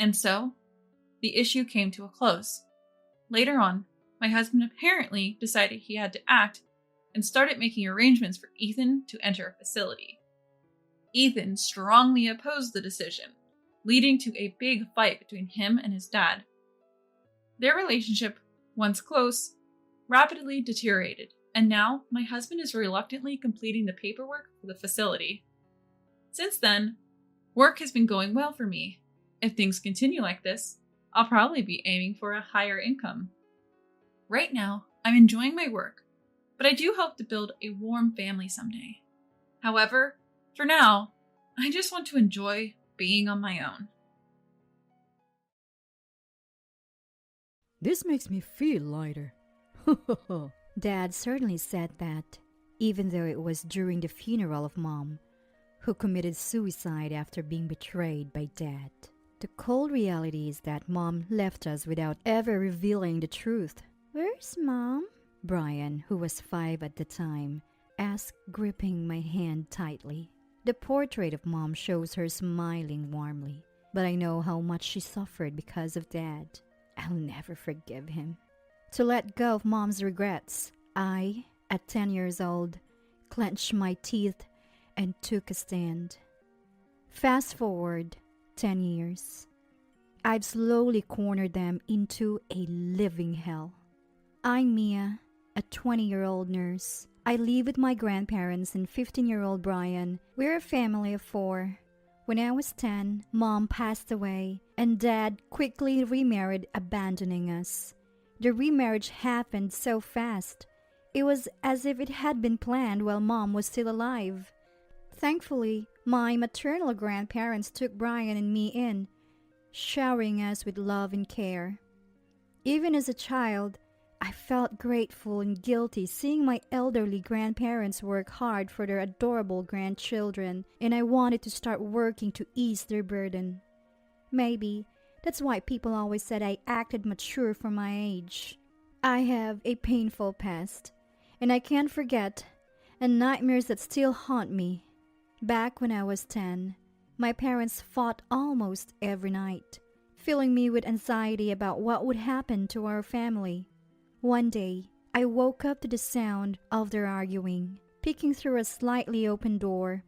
G: And so, the issue came to a close. Later on, my husband apparently decided he had to act and started making arrangements for Ethan to enter a facility. Ethan strongly opposed the decision, leading to a big fight between him and his dad. Their relationship, once close, rapidly deteriorated, and now my husband is reluctantly completing the paperwork for the facility. Since then, work has been going well for me. If things continue like this, I'll probably be aiming for a higher income. Right now, I'm enjoying my work, but I do hope to build a warm family someday. However, for now, I just want to enjoy being on my own.
I: This makes me feel lighter.
J: Dad certainly said that, even though it was during the funeral of Mom,
I: who committed suicide after being betrayed by Dad. The cold reality is that Mom left us without ever revealing the truth. Where's Mom? Brian, who was 5 at the time, asked, gripping my hand tightly. The portrait of Mom shows her smiling warmly, but I know how much she suffered because of Dad. I'll never forgive him. To let go of Mom's regrets, I, at 10 years old, clenched my teeth and took a stand. Fast forward 10 years. I've slowly cornered them into a living hell. I'm Mia, a 20-year-old nurse. I live with my grandparents and 15-year-old Brian. We're a family of 4. When I was 10, Mom passed away and Dad quickly remarried, abandoning us. The remarriage happened so fast. It was as if it had been planned while Mom was still alive. Thankfully, my maternal grandparents took Brian and me in, showering us with love and care. Even as a child, I felt grateful and guilty seeing my elderly grandparents work hard for their adorable grandchildren, and I wanted to start working to ease their burden. Maybe that's why people always said I acted mature for my age. I have a painful past, and I can't forget, and nightmares that still haunt me. Back when I was 10, my parents fought almost every night, filling me with anxiety about what would happen to our family. One day, I woke up to the sound of their arguing. Peeking through a slightly open door,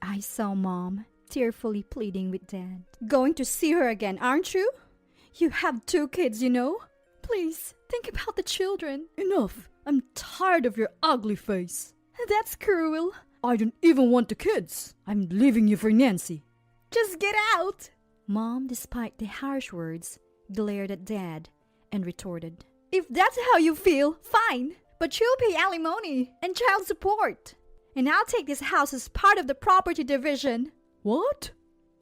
I: I saw Mom tearfully pleading with Dad. Going to see her again, aren't you? You have 2 kids, you know. Please, think about the children. Enough. I'm tired of your ugly face.
A: That's cruel.
I: I don't even want the kids. I'm leaving you for Nancy.
A: Just get out.
I: Mom, despite the harsh words, glared at Dad and retorted,
A: If that's how you feel, fine. But you'll pay alimony and child support. And I'll take this house as part of the property division.
I: What?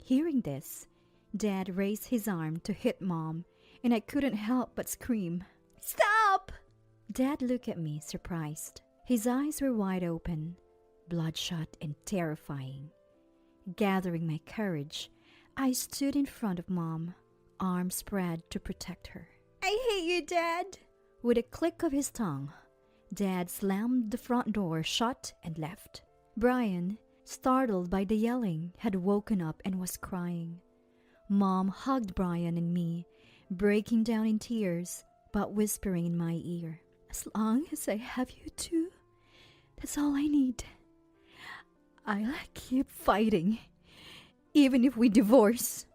E: Hearing this, Dad raised his arm to hit Mom, and I couldn't help but scream.
A: Stop!
E: Dad looked at me, surprised. His eyes were wide open, bloodshot and terrifying. Gathering my courage, I stood in front of Mom, arms spread to protect her.
A: I hate you, Dad.
E: With a click of his tongue, Dad slammed the front door shut and left. Brian, startled by the yelling, had woken up and was crying. Mom hugged Brian and me, breaking down in tears, but whispering in my ear,
A: As long as I have you 2, that's all I need. I'll keep fighting, even if we divorce.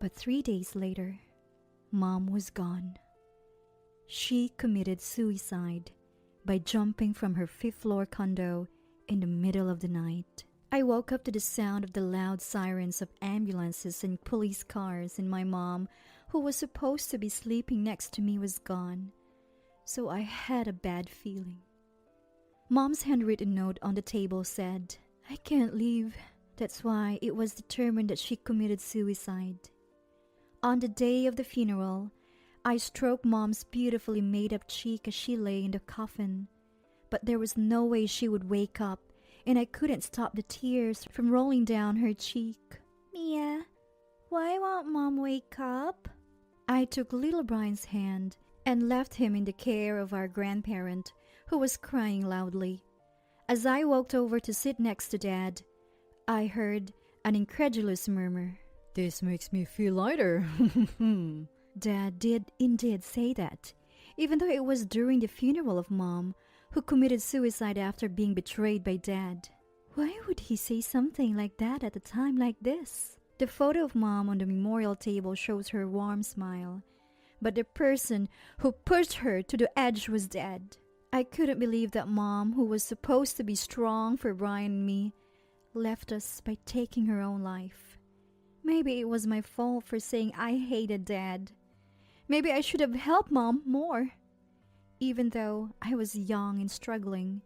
E: But 3 days later, Mom was gone. She committed suicide by jumping from her 5th-floor condo in the middle of the night. I woke up to the sound of the loud sirens of ambulances and police cars, and my mom, who was supposed to be sleeping next to me, was gone. So I had a bad feeling. Mom's handwritten note on the table said, I can't leave. That's why it was determined that she committed suicide. On the day of the funeral, I stroked Mom's beautifully made-up cheek as she lay in the coffin. But there was no way she would wake up, and I couldn't stop the tears from rolling down her cheek.
A: Mia, why won't Mom wake up?
E: I took little Brian's hand and left him in the care of our grandparent, who was crying loudly. As I walked over to sit next to Dad, I heard an incredulous murmur.
I: This makes me feel lighter.
E: Dad did indeed say that, even though it was during the funeral of Mom, who committed suicide after being betrayed by Dad. Why would he say something like that at a time like this? The photo of Mom on the memorial table shows her warm smile, but the person who pushed her to the edge was dead. I couldn't believe that Mom, who was supposed to be strong for Brian and me, left us by taking her own life. Maybe it was my fault for saying I hated Dad. Maybe I should have helped Mom more. Even though I was young and struggling,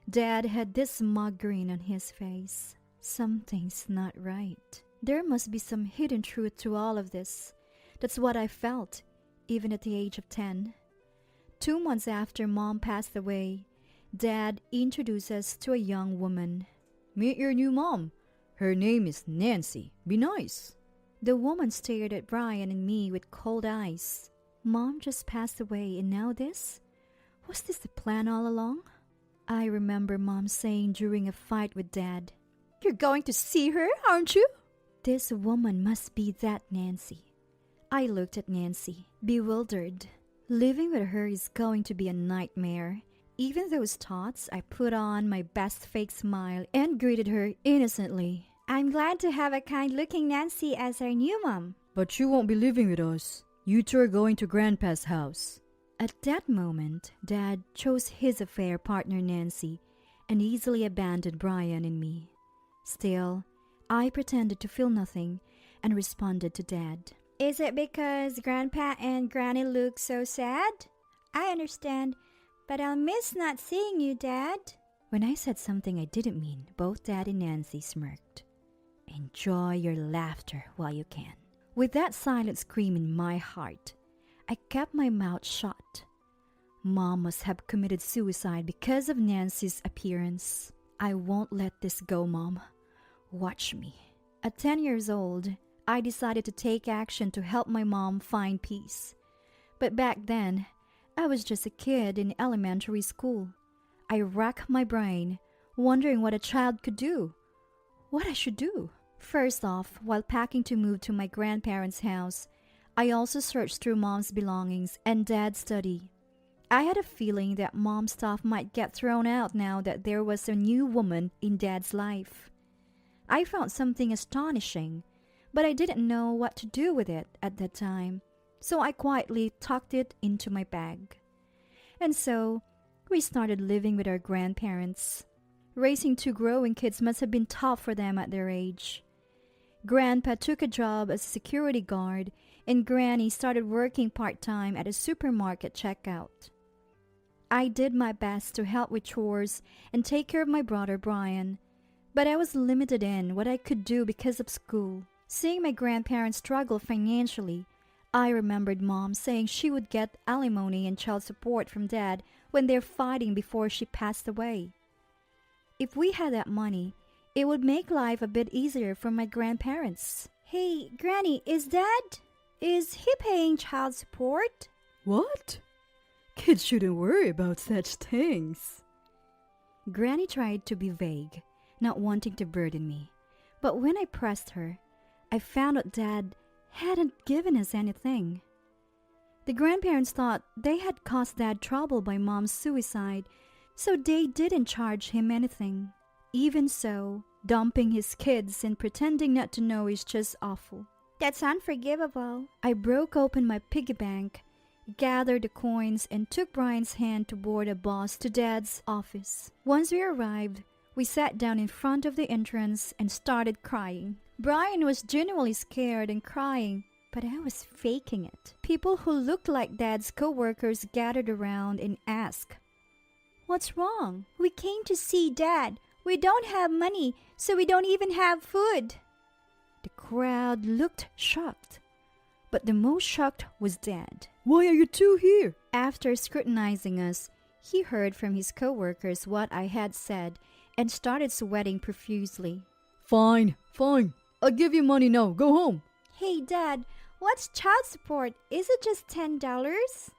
E: Dad had this smug grin on his face. Something's not right. There must be some hidden truth to all of this. That's what I felt, even at the age of 10. 2 months after Mom passed away, Dad introduced us to a young woman.
I: Meet your new mom. Her name is Nancy. Be nice.
D: The woman stared at Brian and me with cold eyes. Mom just passed away and now this? Was this the plan all along? I remember Mom saying during a fight with Dad, "You're going to see her, aren't you?" This woman must be that Nancy. I looked at Nancy, bewildered. Living with her is going to be a nightmare. Even those thoughts, I put on my best fake smile and greeted her innocently. "I'm glad to have a kind-looking Nancy as our new mom."
I: But you won't be living with us. You two are going to Grandpa's house.
D: At that moment, Dad chose his affair partner Nancy and easily abandoned Brian and me. Still, I pretended to feel nothing and responded to Dad. "Is it because Grandpa and Granny look so sad? I understand, but I'll miss not seeing you, Dad." When I said something I didn't mean, both Dad and Nancy smirked. Enjoy your laughter while you can. With that silent scream in my heart, I kept my mouth shut. Mom must have committed suicide because of Nancy's appearance. I won't let this go, Mom. Watch me. At 10 years old, I decided to take action to help my mom find peace. But back then, I was just a kid in elementary school. I racked my brain, wondering what a child could do, what I should do. First off, while packing to move to my grandparents' house, I also searched through Mom's belongings and Dad's study. I had a feeling that Mom's stuff might get thrown out now that there was a new woman in Dad's life. I found something astonishing, but I didn't know what to do with it at that time, so I quietly tucked it into my bag. And so, we started living with our grandparents. Raising two growing kids must have been tough for them at their age. Grandpa took a job as a security guard, and Granny started working part-time at a supermarket checkout. I did my best to help with chores and take care of my brother Brian, but I was limited in what I could do because of school. Seeing my grandparents struggle financially, I remembered Mom saying she would get alimony and child support from Dad when they're fighting before she passed away. If we had that money, it would make life a bit easier for my grandparents. "Hey, Granny, is he paying child support?"
I: What? Kids shouldn't worry about such things.
D: Granny tried to be vague, not wanting to burden me. But when I pressed her, I found out Dad hadn't given us anything. The grandparents thought they had caused Dad trouble by Mom's suicide, so they didn't charge him anything. Even so, dumping his kids and pretending not to know is just awful. That's unforgivable. I broke open my piggy bank, gathered the coins, and took Brian's hand to board a bus to Dad's office. Once we arrived, we sat down in front of the entrance and started crying. Brian was genuinely scared and crying, but I was faking it. People who looked like Dad's co-workers gathered around and asked, "What's wrong?" "We came to see Dad. We don't have money, so we don't even have food." The crowd looked shocked, but the most shocked was Dad.
I: Why are you two here?
D: After scrutinizing us, he heard from his co-workers what I had said and started sweating profusely.
I: Fine. I'll give you money now. Go home.
D: "Hey, Dad, what's child support? Is it just $10?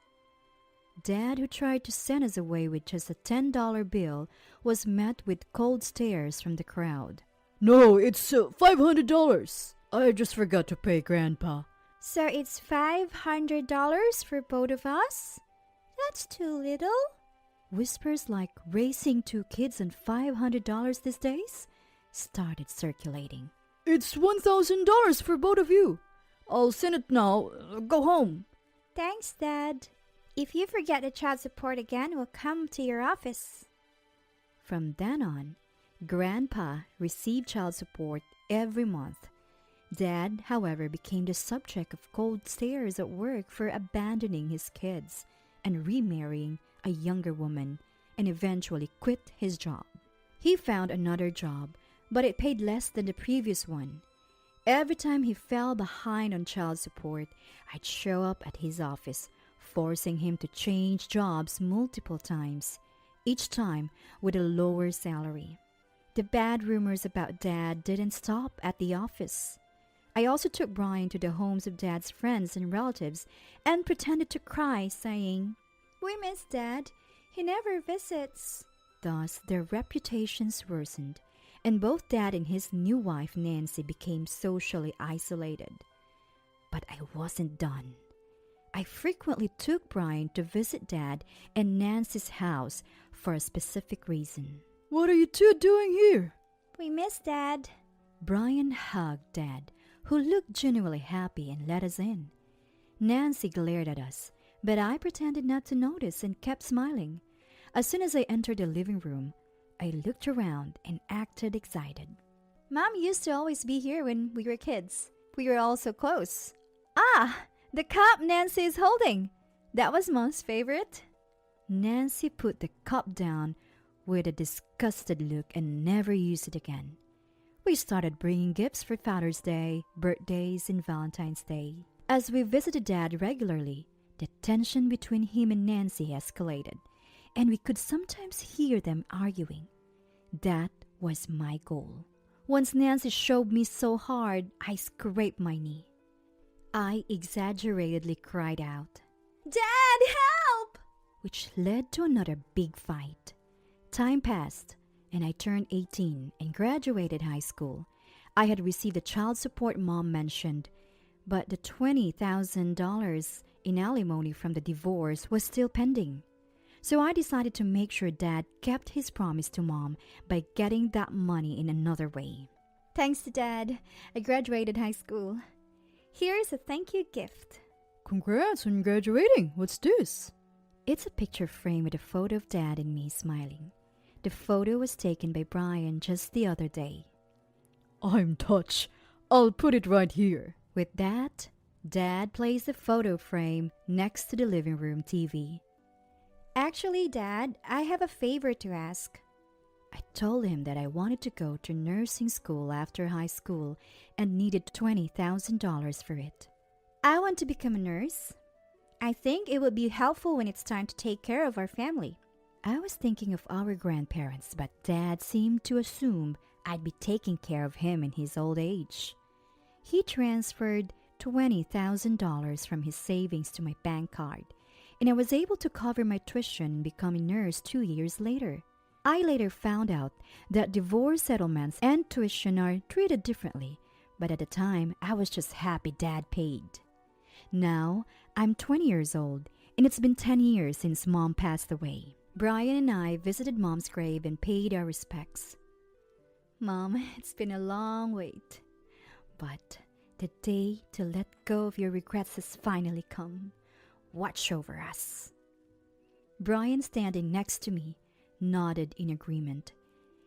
D: Dad, who tried to send us away with just a $10 bill, was met with cold stares from the crowd.
I: No, it's $500. I just forgot to pay Grandpa.
D: "So it's $500 for both of us? That's too little." Whispers like raising two kids and $500 these days started circulating.
I: It's $1,000 for both of you. I'll send it now. Go home.
D: "Thanks, Dad. If you forget the child support again, we'll come to your office." From then on, Grandpa received child support every month. Dad, however, became the subject of cold stares at work for abandoning his kids and remarrying a younger woman, and eventually quit his job. He found another job, but it paid less than the previous one. Every time he fell behind on child support, I'd show up at his office, forcing him to change jobs multiple times, each time with a lower salary.
I: The bad rumors about Dad didn't stop at the office. I also took Brian to the homes of Dad's friends and relatives and pretended to cry, saying, "We miss Dad. He never visits." Thus, their reputations worsened, and both Dad and his new wife Nancy became socially isolated. But I wasn't done. I frequently took Brian to visit Dad and Nancy's house for a specific reason.
B: What are you two doing here?
I: "We miss Dad." Brian hugged Dad, who looked genuinely happy, and let us in. Nancy glared at us, but I pretended not to notice and kept smiling. As soon as I entered the living room, I looked around and acted excited. "Mom used to always be here when we were kids. We were all so close." "Ah, the cup Nancy is holding. That was Mom's favorite." Nancy put the cup down with a disgusted look and never used it again. We started bringing gifts for Father's Day, birthdays, and Valentine's Day. As we visited Dad regularly, the tension between him and Nancy escalated, and we could sometimes hear them arguing. That was my goal. Once Nancy shoved me so hard, I scraped my knee. I exaggeratedly cried out, "Dad, help!" which led to another big fight. Time passed, and I turned 18 and graduated high school. I had received the child support Mom mentioned, but the $20,000 in alimony from the divorce was still pending. So I decided to make sure Dad kept his promise to Mom by getting that money in another way. "Thanks to Dad, I graduated high school. Here's a thank you gift."
B: Congrats on graduating. What's this?
I: It's a picture frame with a photo of Dad and me smiling. The photo was taken by Brian just the other day.
B: I'm touched. I'll put it right here.
I: With that, Dad placed the photo frame next to the living room TV. "Actually, Dad, I have a favor to ask." I told him that I wanted to go to nursing school after high school and needed $20,000 for it. "I want to become a nurse. I think it would be helpful when it's time to take care of our family." I was thinking of our grandparents, but Dad seemed to assume I'd be taking care of him in his old age. He transferred $20,000 from his savings to my bank card, and I was able to cover my tuition and become a nurse 2 years later. I later found out that divorce settlements and tuition are treated differently, but at the time, I was just happy Dad paid. Now, I'm 20 years old, and it's been 10 years since Mom passed away. Brian and I visited Mom's grave and paid our respects. "Mom, it's been a long wait, but the day to let go of your regrets has finally come. Watch over us." Brian, standing next to me, nodded in agreement.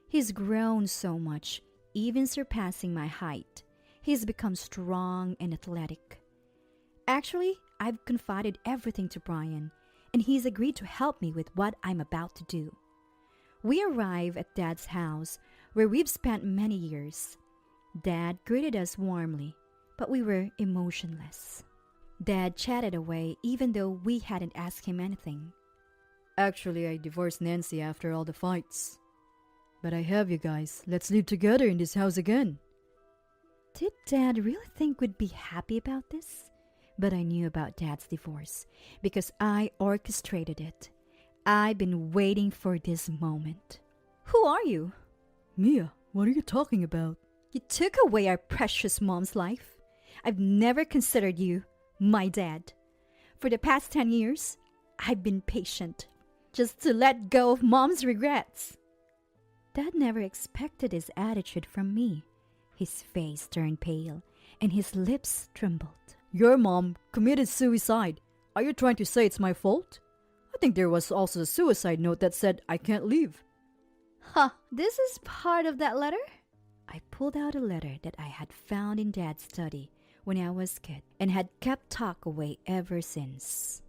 I: He's grown so much, even surpassing my height. He's become strong and athletic. Actually, I've confided everything to Brian, and he's agreed to help me with what I'm about to do. We arrive at Dad's house, where we've spent many years. Dad greeted us warmly, but we were emotionless. Dad chatted away even though we hadn't asked him anything.
B: Actually, I divorced Nancy after all the fights. But I have you guys. Let's live together in this house again.
I: Did Dad really think we'd be happy about this? But I knew about Dad's divorce because I orchestrated it. I've been waiting for this moment. Who are you?
B: Mia, what are you talking about?
I: You took away our precious Mom's life. I've never considered you my dad. For the past 10 years, I've been patient, just to let go of Mom's regrets. Dad never expected his attitude from me. His face turned pale, and his lips trembled.
B: Your mom committed suicide. Are you trying to say it's my fault? I think there was also a suicide note that said I can't leave.
I: Huh, this is part of that letter? I pulled out a letter that I had found in Dad's study when I was a kid and had kept tucked away ever since.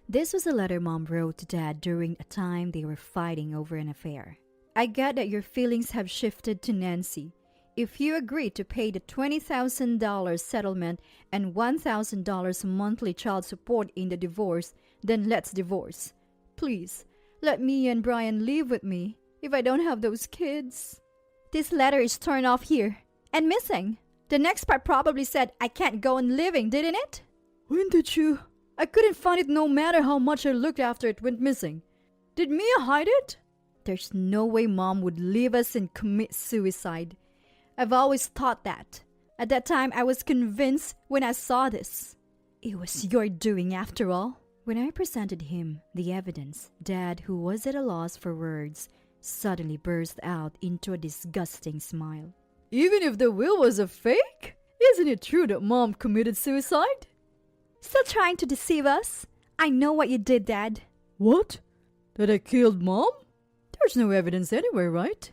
I: This was a letter Mom wrote to Dad during a time they were fighting over an affair. "I get that your feelings have shifted to Nancy. If you agree to pay the $20,000 settlement and $1,000 monthly child support in the divorce, then let's divorce. Please, let me and Brian live with me if I don't have those kids." This letter is torn off here and missing. The next part probably said I can't go on living, didn't it?
J: When did you? I couldn't find it no matter how much I looked after it went missing. Did Mia hide it?
I: There's no way Mom would leave us and commit suicide. I've always thought that. At that time, I was convinced when I saw this. It was your doing after all. When I presented him the evidence, Dad, who was at a loss for words, suddenly burst out into a disgusting smile.
J: Even if the will was a fake? Isn't it true that Mom committed suicide?
I: Still trying to deceive us? I know what you did, Dad.
J: What? That I killed Mom? There's no evidence anywhere, right?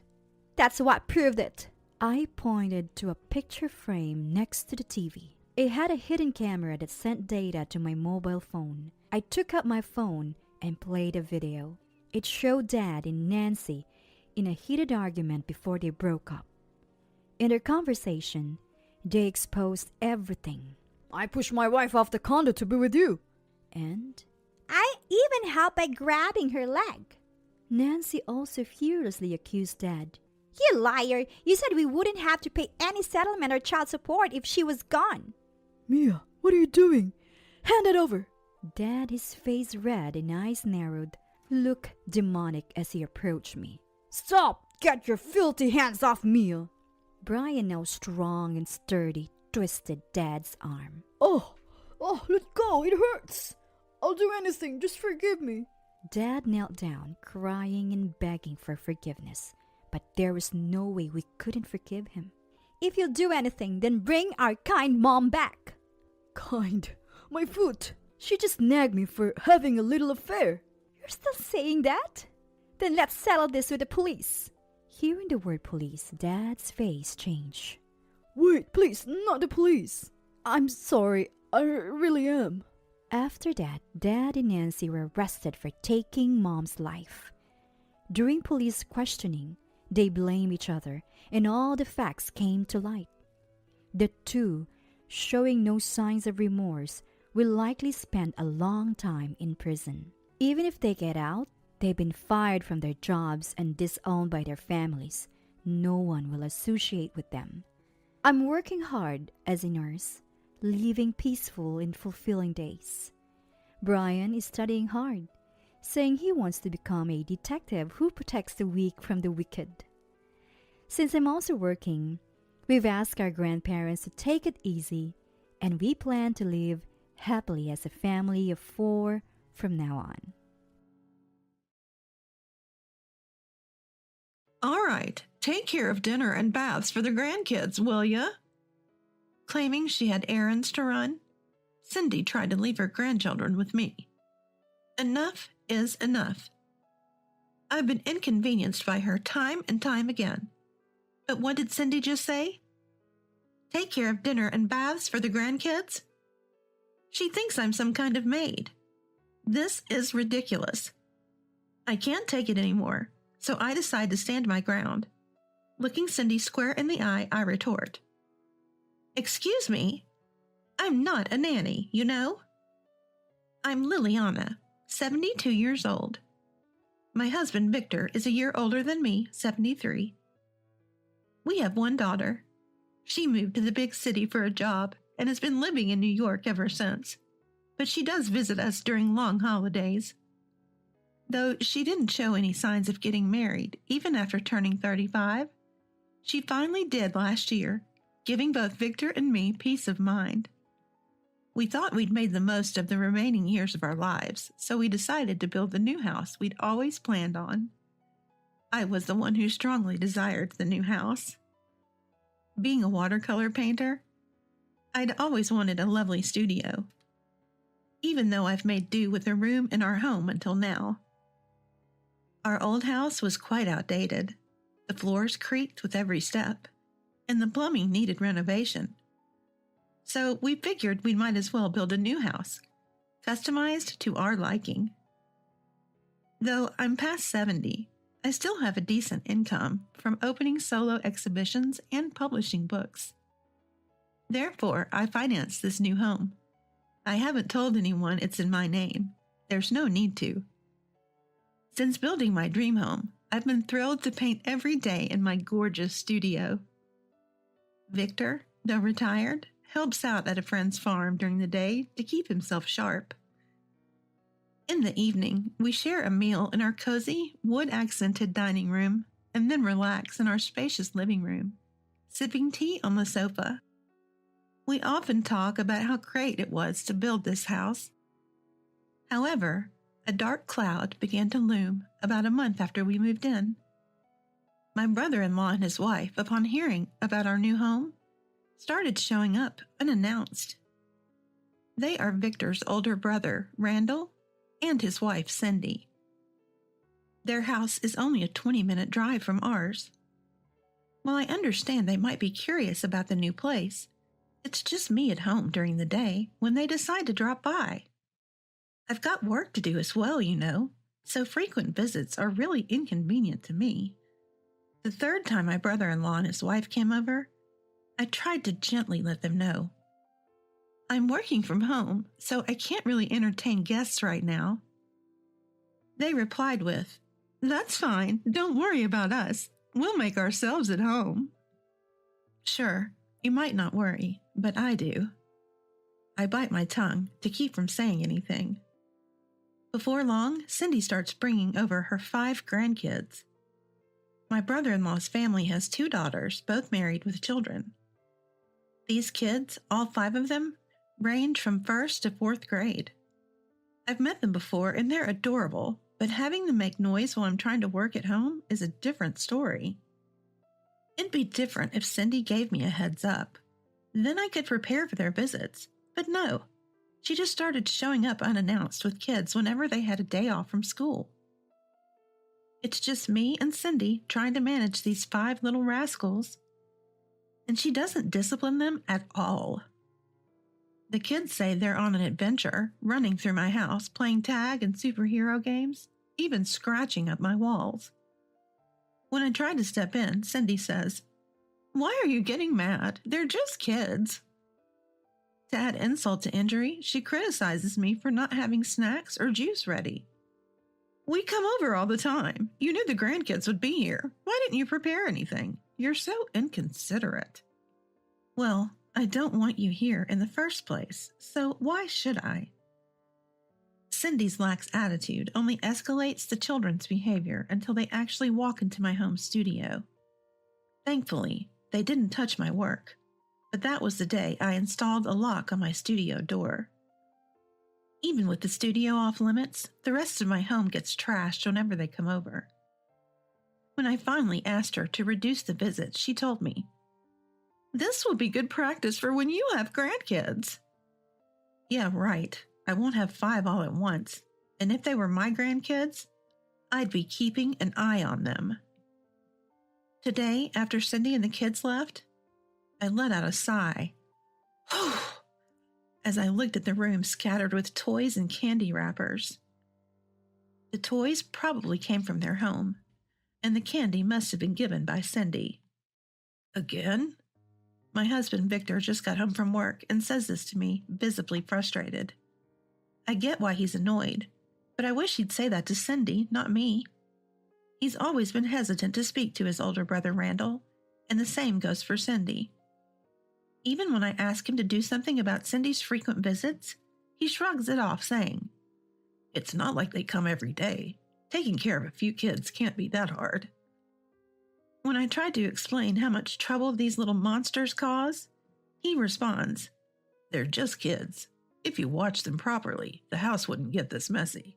I: That's what proved it. I pointed to a picture frame next to the TV. It had a hidden camera that sent data to my mobile phone. I took out my phone and played a video. It showed Dad and Nancy in a heated argument before they broke up. In their conversation, they exposed everything.
J: I pushed my wife off the condo to be with you.
I: And
K: I even helped by grabbing her leg.
I: Nancy also furiously accused Dad.
K: You liar! You said we wouldn't have to pay any settlement or child support if she was gone.
J: Mia, what are you doing? Hand it over.
I: Dad, his face red and eyes narrowed, looked demonic as he approached me.
J: Stop! Get your filthy hands off Mia!
I: Brian, now strong and sturdy, twisted Dad's arm.
J: Oh, let go, it hurts. I'll do anything, just forgive me.
I: Dad knelt down, crying and begging for forgiveness, but there was no way we couldn't forgive him.
K: If you'll do anything, then bring our kind Mom back.
J: Kind? My foot. She just nagged me for having a little affair.
K: You're still saying that? Then let's settle this with the police.
I: Hearing the word police, Dad's face changed.
J: Wait, please, not the police. I'm sorry, I really am.
I: After that, Dad and Nancy were arrested for taking Mom's life. During police questioning, they blamed each other and all the facts came to light. The two, showing no signs of remorse, will likely spend a long time in prison. Even if they get out, they've been fired from their jobs and disowned by their families. No one will associate with them. I'm working hard as a nurse, living peaceful and fulfilling days. Brian is studying hard, saying he wants to become a detective who protects the weak from the wicked. Since I'm also working, we've asked our grandparents to take it easy, and we plan to live happily as a family of 4 from now on.
B: All right, take care of dinner and baths for the grandkids, will ya? Claiming she had errands to run, Cindy tried to leave her grandchildren with me. Enough is enough. I've been inconvenienced by her time and time again. But what did Cindy just say? Take care of dinner and baths for the grandkids? She thinks I'm some kind of maid. This is ridiculous. I can't take it anymore, so I decide to stand my ground. Looking Cindy square in the eye, I retort. Excuse me? I'm not a nanny, you know? I'm Liliana, 72 years old. My husband, Victor, is a year older than me, 73. We have one daughter. She moved to the big city for a job and has been living in New York ever since. But she does visit us during long holidays. Though she didn't show any signs of getting married, even after turning 35, she finally did last year, giving both Victor and me peace of mind. We thought we'd made the most of the remaining years of our lives, so we decided to build the new house we'd always planned on. I was the one who strongly desired the new house. Being a watercolor painter, I'd always wanted a lovely studio, even though I've made do with a room in our home until now. Our old house was quite outdated. The floors creaked with every step, and the plumbing needed renovation. So we figured we might as well build a new house, customized to our liking. Though I'm past 70, I still have a decent income from opening solo exhibitions and publishing books. Therefore, I financed this new home. I haven't told anyone it's in my name. There's no need to. Since building my dream home,
A: I've been thrilled to paint every day in my gorgeous studio. Victor, though retired, helps out at a friend's farm during the day to keep himself sharp. In the evening, we share a meal in our cozy, wood-accented dining room and then relax in our spacious living room, sipping tea on the sofa. We often talk about how great it was to build this house. However, a dark cloud began to loom about a month after we moved in. My brother-in-law and his wife, upon hearing about our new home, started showing up unannounced. They are Victor's older brother, Randall, and his wife, Cindy. Their house is only a 20-minute drive from ours. While I understand they might be curious about the new place, it's just me at home during the day when they decide to drop by. I've got work to do as well, you know, so frequent visits are really inconvenient to me. The third time my brother-in-law and his wife came over, I tried to gently let them know. I'm working from home, so I can't really entertain guests right now. They replied with, "That's fine, don't worry about us. We'll make ourselves at home." Sure, you might not worry, but I do. I bite my tongue to keep from saying anything. Before long, Cindy starts bringing over her 5 grandkids. My brother-in-law's family has 2 daughters, both married with children. These kids, all 5 of them, range from 1st to 4th grade. I've met them before and they're adorable, but having them make noise while I'm trying to work at home is a different story. It'd be different if Cindy gave me a heads up. Then I could prepare for their visits, but no. She just started showing up unannounced with kids whenever they had a day off from school. It's just me and Cindy trying to manage these 5 little rascals. And she doesn't discipline them at all. The kids say they're on an adventure, running through my house, playing tag and superhero games, even scratching up my walls. When I try to step in, Cindy says, "Why are you getting mad? They're just kids." To add insult to injury, she criticizes me for not having snacks or juice ready. "We come over all the time. You knew the grandkids would be here. Why didn't you prepare anything? You're so inconsiderate." Well, I don't want you here in the first place, so why should I? Cindy's lax attitude only escalates the children's behavior until they actually walk into my home studio. Thankfully, they didn't touch my work, but that was the day I installed a lock on my studio door. Even with the studio off limits, the rest of my home gets trashed whenever they come over. When I finally asked her to reduce the visits, she told me, "This will be good practice for when you have grandkids." Yeah, right. I won't have 5 all at once, and if they were my grandkids, I'd be keeping an eye on them. Today, after Cindy and the kids left, I let out a sigh. As I looked at the room scattered with toys and candy wrappers. The toys probably came from their home, and the candy must have been given by Cindy. Again? My husband Victor just got home from work and says this to me, visibly frustrated. I get why he's annoyed, but I wish he'd say that to Cindy, not me. He's always been hesitant to speak to his older brother Randall, and the same goes for Cindy. Even when I ask him to do something about Cindy's frequent visits, he shrugs it off, saying, "It's not like they come every day. Taking care of a few kids can't be that hard." When I try to explain how much trouble these little monsters cause, he responds, "They're just kids. If you watch them properly, the house wouldn't get this messy."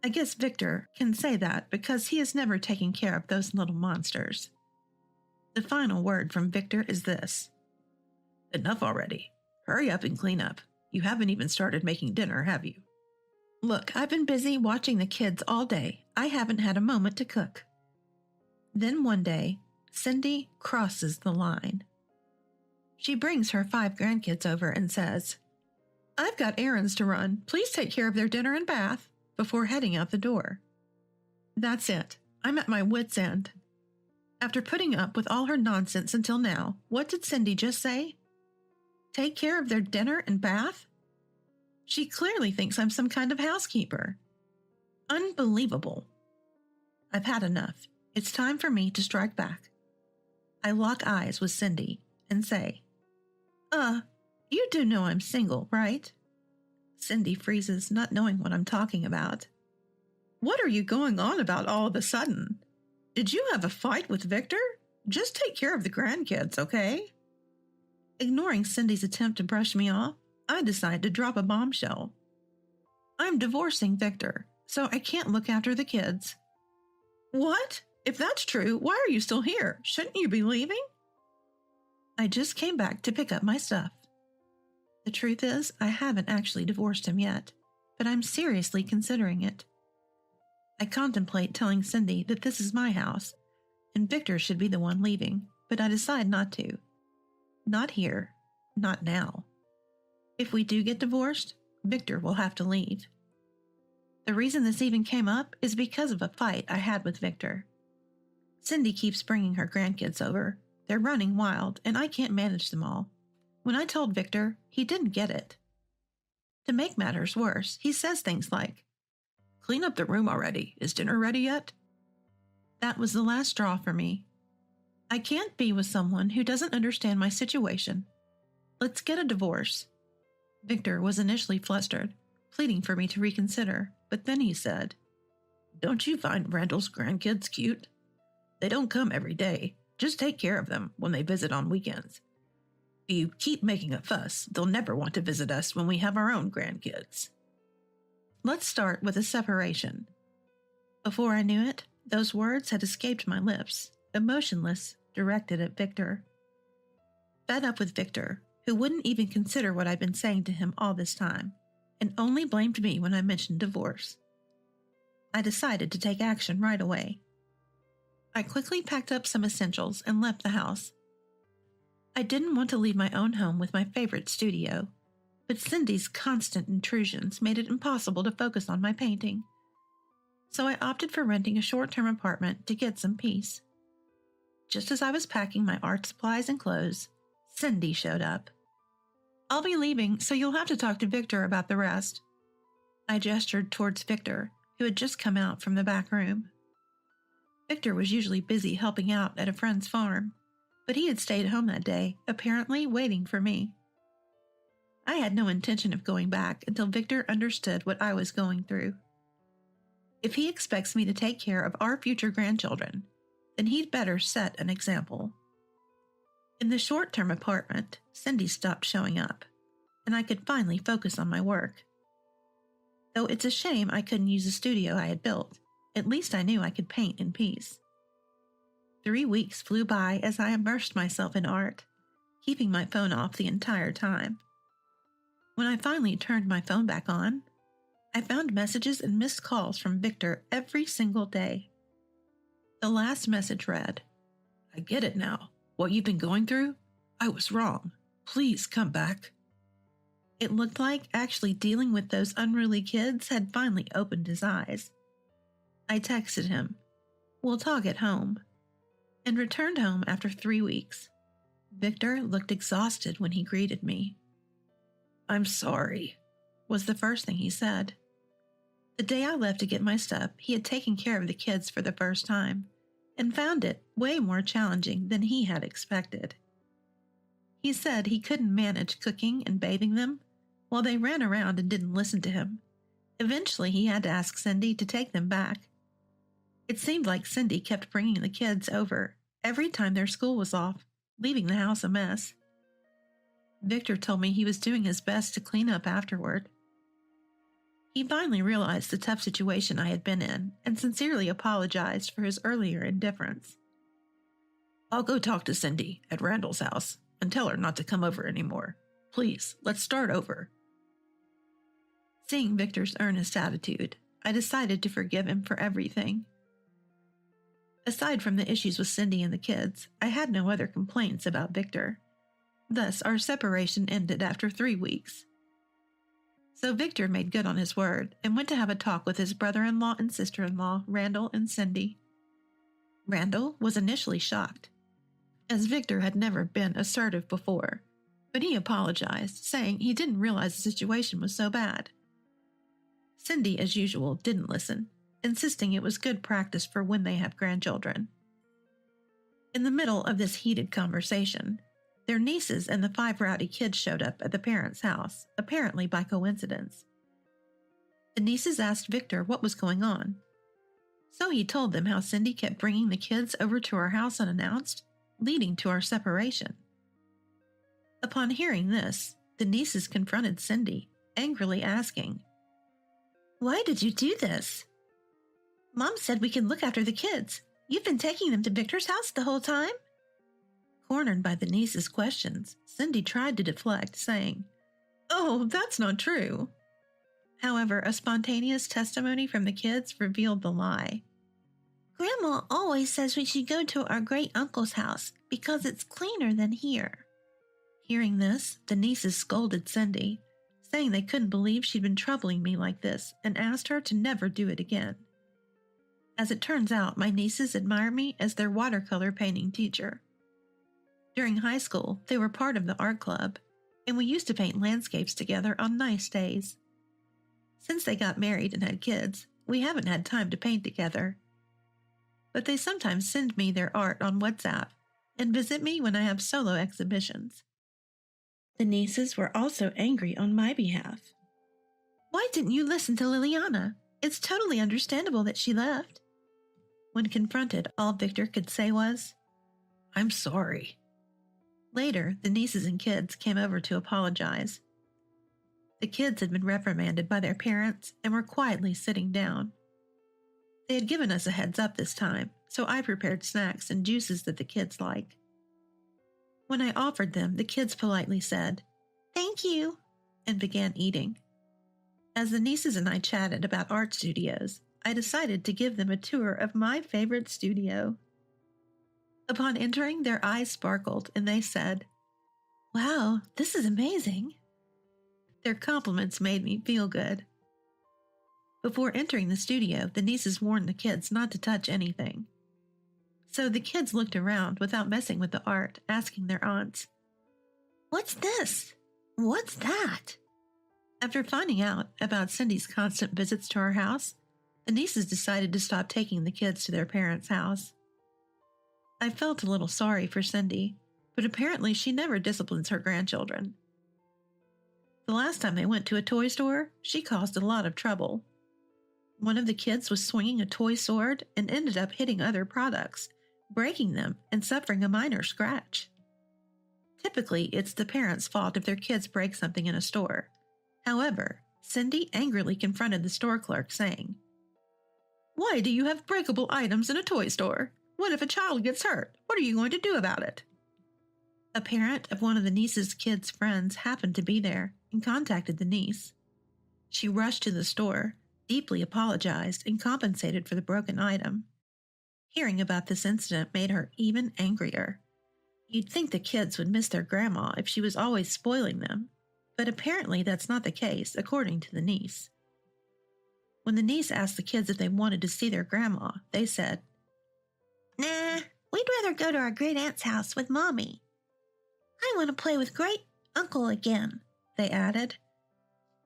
A: I guess Victor can say that because he has never taken care of those little monsters. The final word from Victor is this: "Enough already. Hurry up and clean up. You haven't even started making dinner, have you?" Look, I've been busy watching the kids all day. I haven't had a moment to cook. Then one day, Cindy crosses the line. She brings her 5 grandkids over and says, "I've got errands to run. Please take care of their dinner and bath," before heading out the door. That's it. I'm at my wit's end. After putting up with all her nonsense until now, what did Cindy just say? Take care of their dinner and bath? She clearly thinks I'm some kind of housekeeper. Unbelievable. I've had enough. It's time for me to strike back. I lock eyes with Cindy and say, you do know I'm single, right? Cindy freezes, not knowing what I'm talking about. What are you going on about all of a sudden? Did you have a fight with Victor? Just take care of the grandkids, okay? Ignoring Cindy's attempt to brush me off, I decide to drop a bombshell. I'm divorcing Victor, so I can't look after the kids. What? If that's true, why are you still here? Shouldn't you be leaving? I just came back to pick up my stuff. The truth is, I haven't actually divorced him yet, but I'm seriously considering it. I contemplate telling Cindy that this is my house, and Victor should be the one leaving, but I decide not to. Not here. Not now. If we do get divorced, Victor will have to leave. The reason this even came up is because of a fight I had with Victor. Cindy keeps bringing her grandkids over. They're running wild, and I can't manage them all. When I told Victor, he didn't get it. To make matters worse, he says things like, "Clean up the room already. Is dinner ready yet?" That was the last straw for me. I can't be with someone who doesn't understand my situation. Let's get a divorce. Victor was initially flustered, pleading for me to reconsider, but then he said, "Don't you find Randall's grandkids cute? They don't come every day. Just take care of them when they visit on weekends. If you keep making a fuss, they'll never want to visit us when we have our own grandkids." Let's start with a separation. Before I knew it, those words had escaped my lips, emotionless, directed at Victor. Fed up with Victor, who wouldn't even consider what I'd been saying to him all this time, and only blamed me when I mentioned divorce. I decided to take action right away. I quickly packed up some essentials and left the house. I didn't want to leave my own home with my favorite studio, but Cindy's constant intrusions made it impossible to focus on my painting. So I opted for renting a short-term apartment to get some peace. Just as I was packing my art supplies and clothes, Cindy showed up. "I'll be leaving, so you'll have to talk to Victor about the rest." I gestured towards Victor, who had just come out from the back room. Victor was usually busy helping out at a friend's farm, but he had stayed home that day, apparently waiting for me. I had no intention of going back until Victor understood what I was going through. If he expects me to take care of our future grandchildren, then he'd better set an example. In the short-term apartment, Cindy stopped showing up, and I could finally focus on my work. Though it's a shame I couldn't use the studio I had built, at least I knew I could paint in peace. 3 weeks flew by as I immersed myself in art, keeping my phone off the entire time. When I finally turned my phone back on, I found messages and missed calls from Victor every single day. The last message read, "I get it now. What you've been going through? I was wrong. Please come back." It looked like actually dealing with those unruly kids had finally opened his eyes. I texted him, "We'll talk at home," and returned home after 3 weeks. Victor looked exhausted when he greeted me. "I'm sorry," was the first thing he said. The day I left to get my stuff, he had taken care of the kids for the first time, and found it way more challenging than he had expected. He said he couldn't manage cooking and bathing them while they ran around and didn't listen to him. Eventually, he had to ask Cindy to take them back. It seemed like Cindy kept bringing the kids over every time their school was off, leaving the house a mess. Victor told me he was doing his best to clean up afterward. He finally realized the tough situation I had been in and sincerely apologized for his earlier indifference. "I'll go talk to Cindy at Randall's house and tell her not to come over anymore. Please, let's start over." Seeing Victor's earnest attitude, I decided to forgive him for everything. Aside from the issues with Cindy and the kids, I had no other complaints about Victor. Thus, our separation ended after 3 weeks. So Victor made good on his word and went to have a talk with his brother-in-law and sister-in-law, Randall and Cindy. Randall was initially shocked, as Victor had never been assertive before, but he apologized, saying he didn't realize the situation was so bad. Cindy, as usual, didn't listen, insisting it was good practice for when they have grandchildren. In the middle of this heated conversation, their nieces and the 5 rowdy kids showed up at the parents' house, apparently by coincidence. The nieces asked Victor what was going on. So he told them how Cindy kept bringing the kids over to our house unannounced, leading to our separation. Upon hearing this, the nieces confronted Cindy, angrily asking, "Why did you do this? Mom said we could look after the kids. You've been taking them to Victor's house the whole time?" Cornered by the nieces' questions, Cindy tried to deflect, saying, "Oh, that's not true." However, a spontaneous testimony from the kids revealed the lie. "Grandma always says we should go to our great-uncle's house because it's cleaner than here." Hearing this, the nieces scolded Cindy, saying they couldn't believe she'd been troubling me like this and asked her to never do it again. As it turns out, my nieces admire me as their watercolor painting teacher. During high school, they were part of the art club, and we used to paint landscapes together on nice days. Since they got married and had kids, we haven't had time to paint together. But they sometimes send me their art on WhatsApp and visit me when I have solo exhibitions. The nieces were also angry on my behalf. "Why didn't you listen to Liliana? It's totally understandable that she left." When confronted, all Victor could say was, "I'm sorry." Later, the nieces and kids came over to apologize. The kids had been reprimanded by their parents and were quietly sitting down. They had given us a heads up this time, so I prepared snacks and juices that the kids like. When I offered them, the kids politely said, "Thank you," and began eating. As the nieces and I chatted about art studios, I decided to give them a tour of my favorite studio. Upon entering, their eyes sparkled and they said, "Wow, this is amazing." Their compliments made me feel good. Before entering the studio, the nieces warned the kids not to touch anything. So the kids looked around without messing with the art, asking their aunts, "What's this? What's that?" After finding out about Cindy's constant visits to our house, the nieces decided to stop taking the kids to their parents' house. I felt a little sorry for Cindy, but apparently she never disciplines her grandchildren. The last time they went to a toy store, she caused a lot of trouble. One of the kids was swinging a toy sword and ended up hitting other products, breaking them and suffering a minor scratch. Typically, it's the parents' fault if their kids break something in a store. However, Cindy angrily confronted the store clerk, saying, "Why do you have breakable items in a toy store? What if a child gets hurt? What are you going to do about it?" A parent of one of the niece's kids' friends happened to be there and contacted the niece. She rushed to the store, deeply apologized, and compensated for the broken item. Hearing about this incident made her even angrier. You'd think the kids would miss their grandma if she was always spoiling them, but apparently that's not the case, according to the niece. When the niece asked the kids if they wanted to see their grandma, they said, "Nah, we'd rather go to our great-aunt's house with Mommy. I want to play with great-uncle again," they added.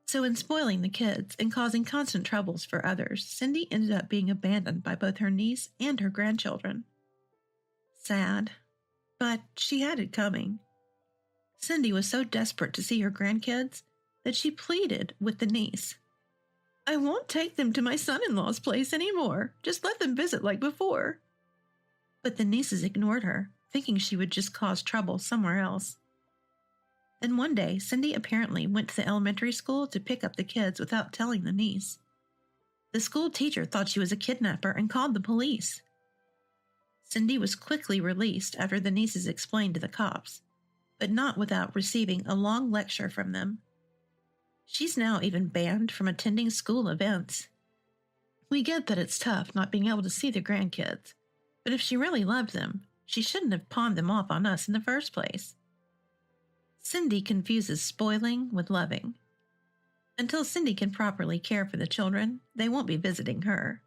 A: So in spoiling the kids and causing constant troubles for others, Cindy ended up being abandoned by both her niece and her grandchildren. Sad, but she had it coming. Cindy was so desperate to see her grandkids that she pleaded with the niece, "I won't take them to my son-in-law's place anymore. Just let them visit like before." But the nieces ignored her, thinking she would just cause trouble somewhere else. Then one day, Cindy apparently went to the elementary school to pick up the kids without telling the niece. The school teacher thought she was a kidnapper and called the police. Cindy was quickly released after the nieces explained to the cops, but not without receiving a long lecture from them. She's now even banned from attending school events. We get that it's tough not being able to see the grandkids, but if she really loved them, she shouldn't have pawned them off on us in the first place. Cindy confuses spoiling with loving. Until Cindy can properly care for the children, they won't be visiting her.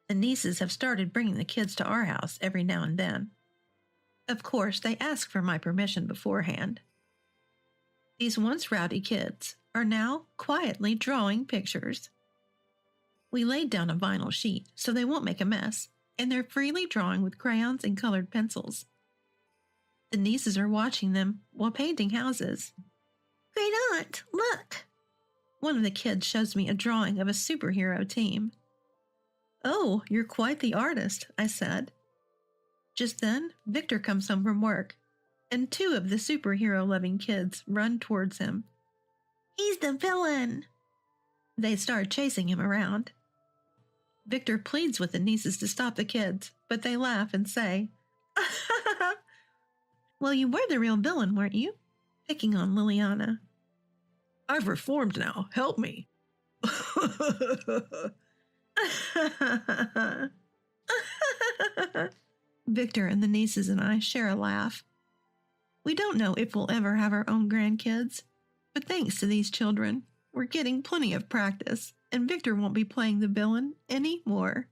A: The nieces have started bringing the kids to our house every now and then. Of course, they ask for my permission beforehand. These once rowdy kids are now quietly drawing pictures. We laid down a vinyl sheet so they won't make a mess, and they're freely drawing with crayons and colored pencils. The nieces are watching them while painting houses. Great aunt, look! One of the kids shows me a drawing of a superhero team. Oh, you're quite the artist, I said. Just then, Victor comes home from work, and 2 of the superhero-loving kids run towards him. He's the villain! They start chasing him around. Victor pleads with the nieces to stop the kids, but they laugh and say, Well, you were the real villain, weren't you? Picking on Liliana.
B: I've reformed now. Help me.
A: Victor and the nieces and I share a laugh. We don't know if we'll ever have our own grandkids, but thanks to these children, we're getting plenty of practice, and Victor won't be playing the villain anymore.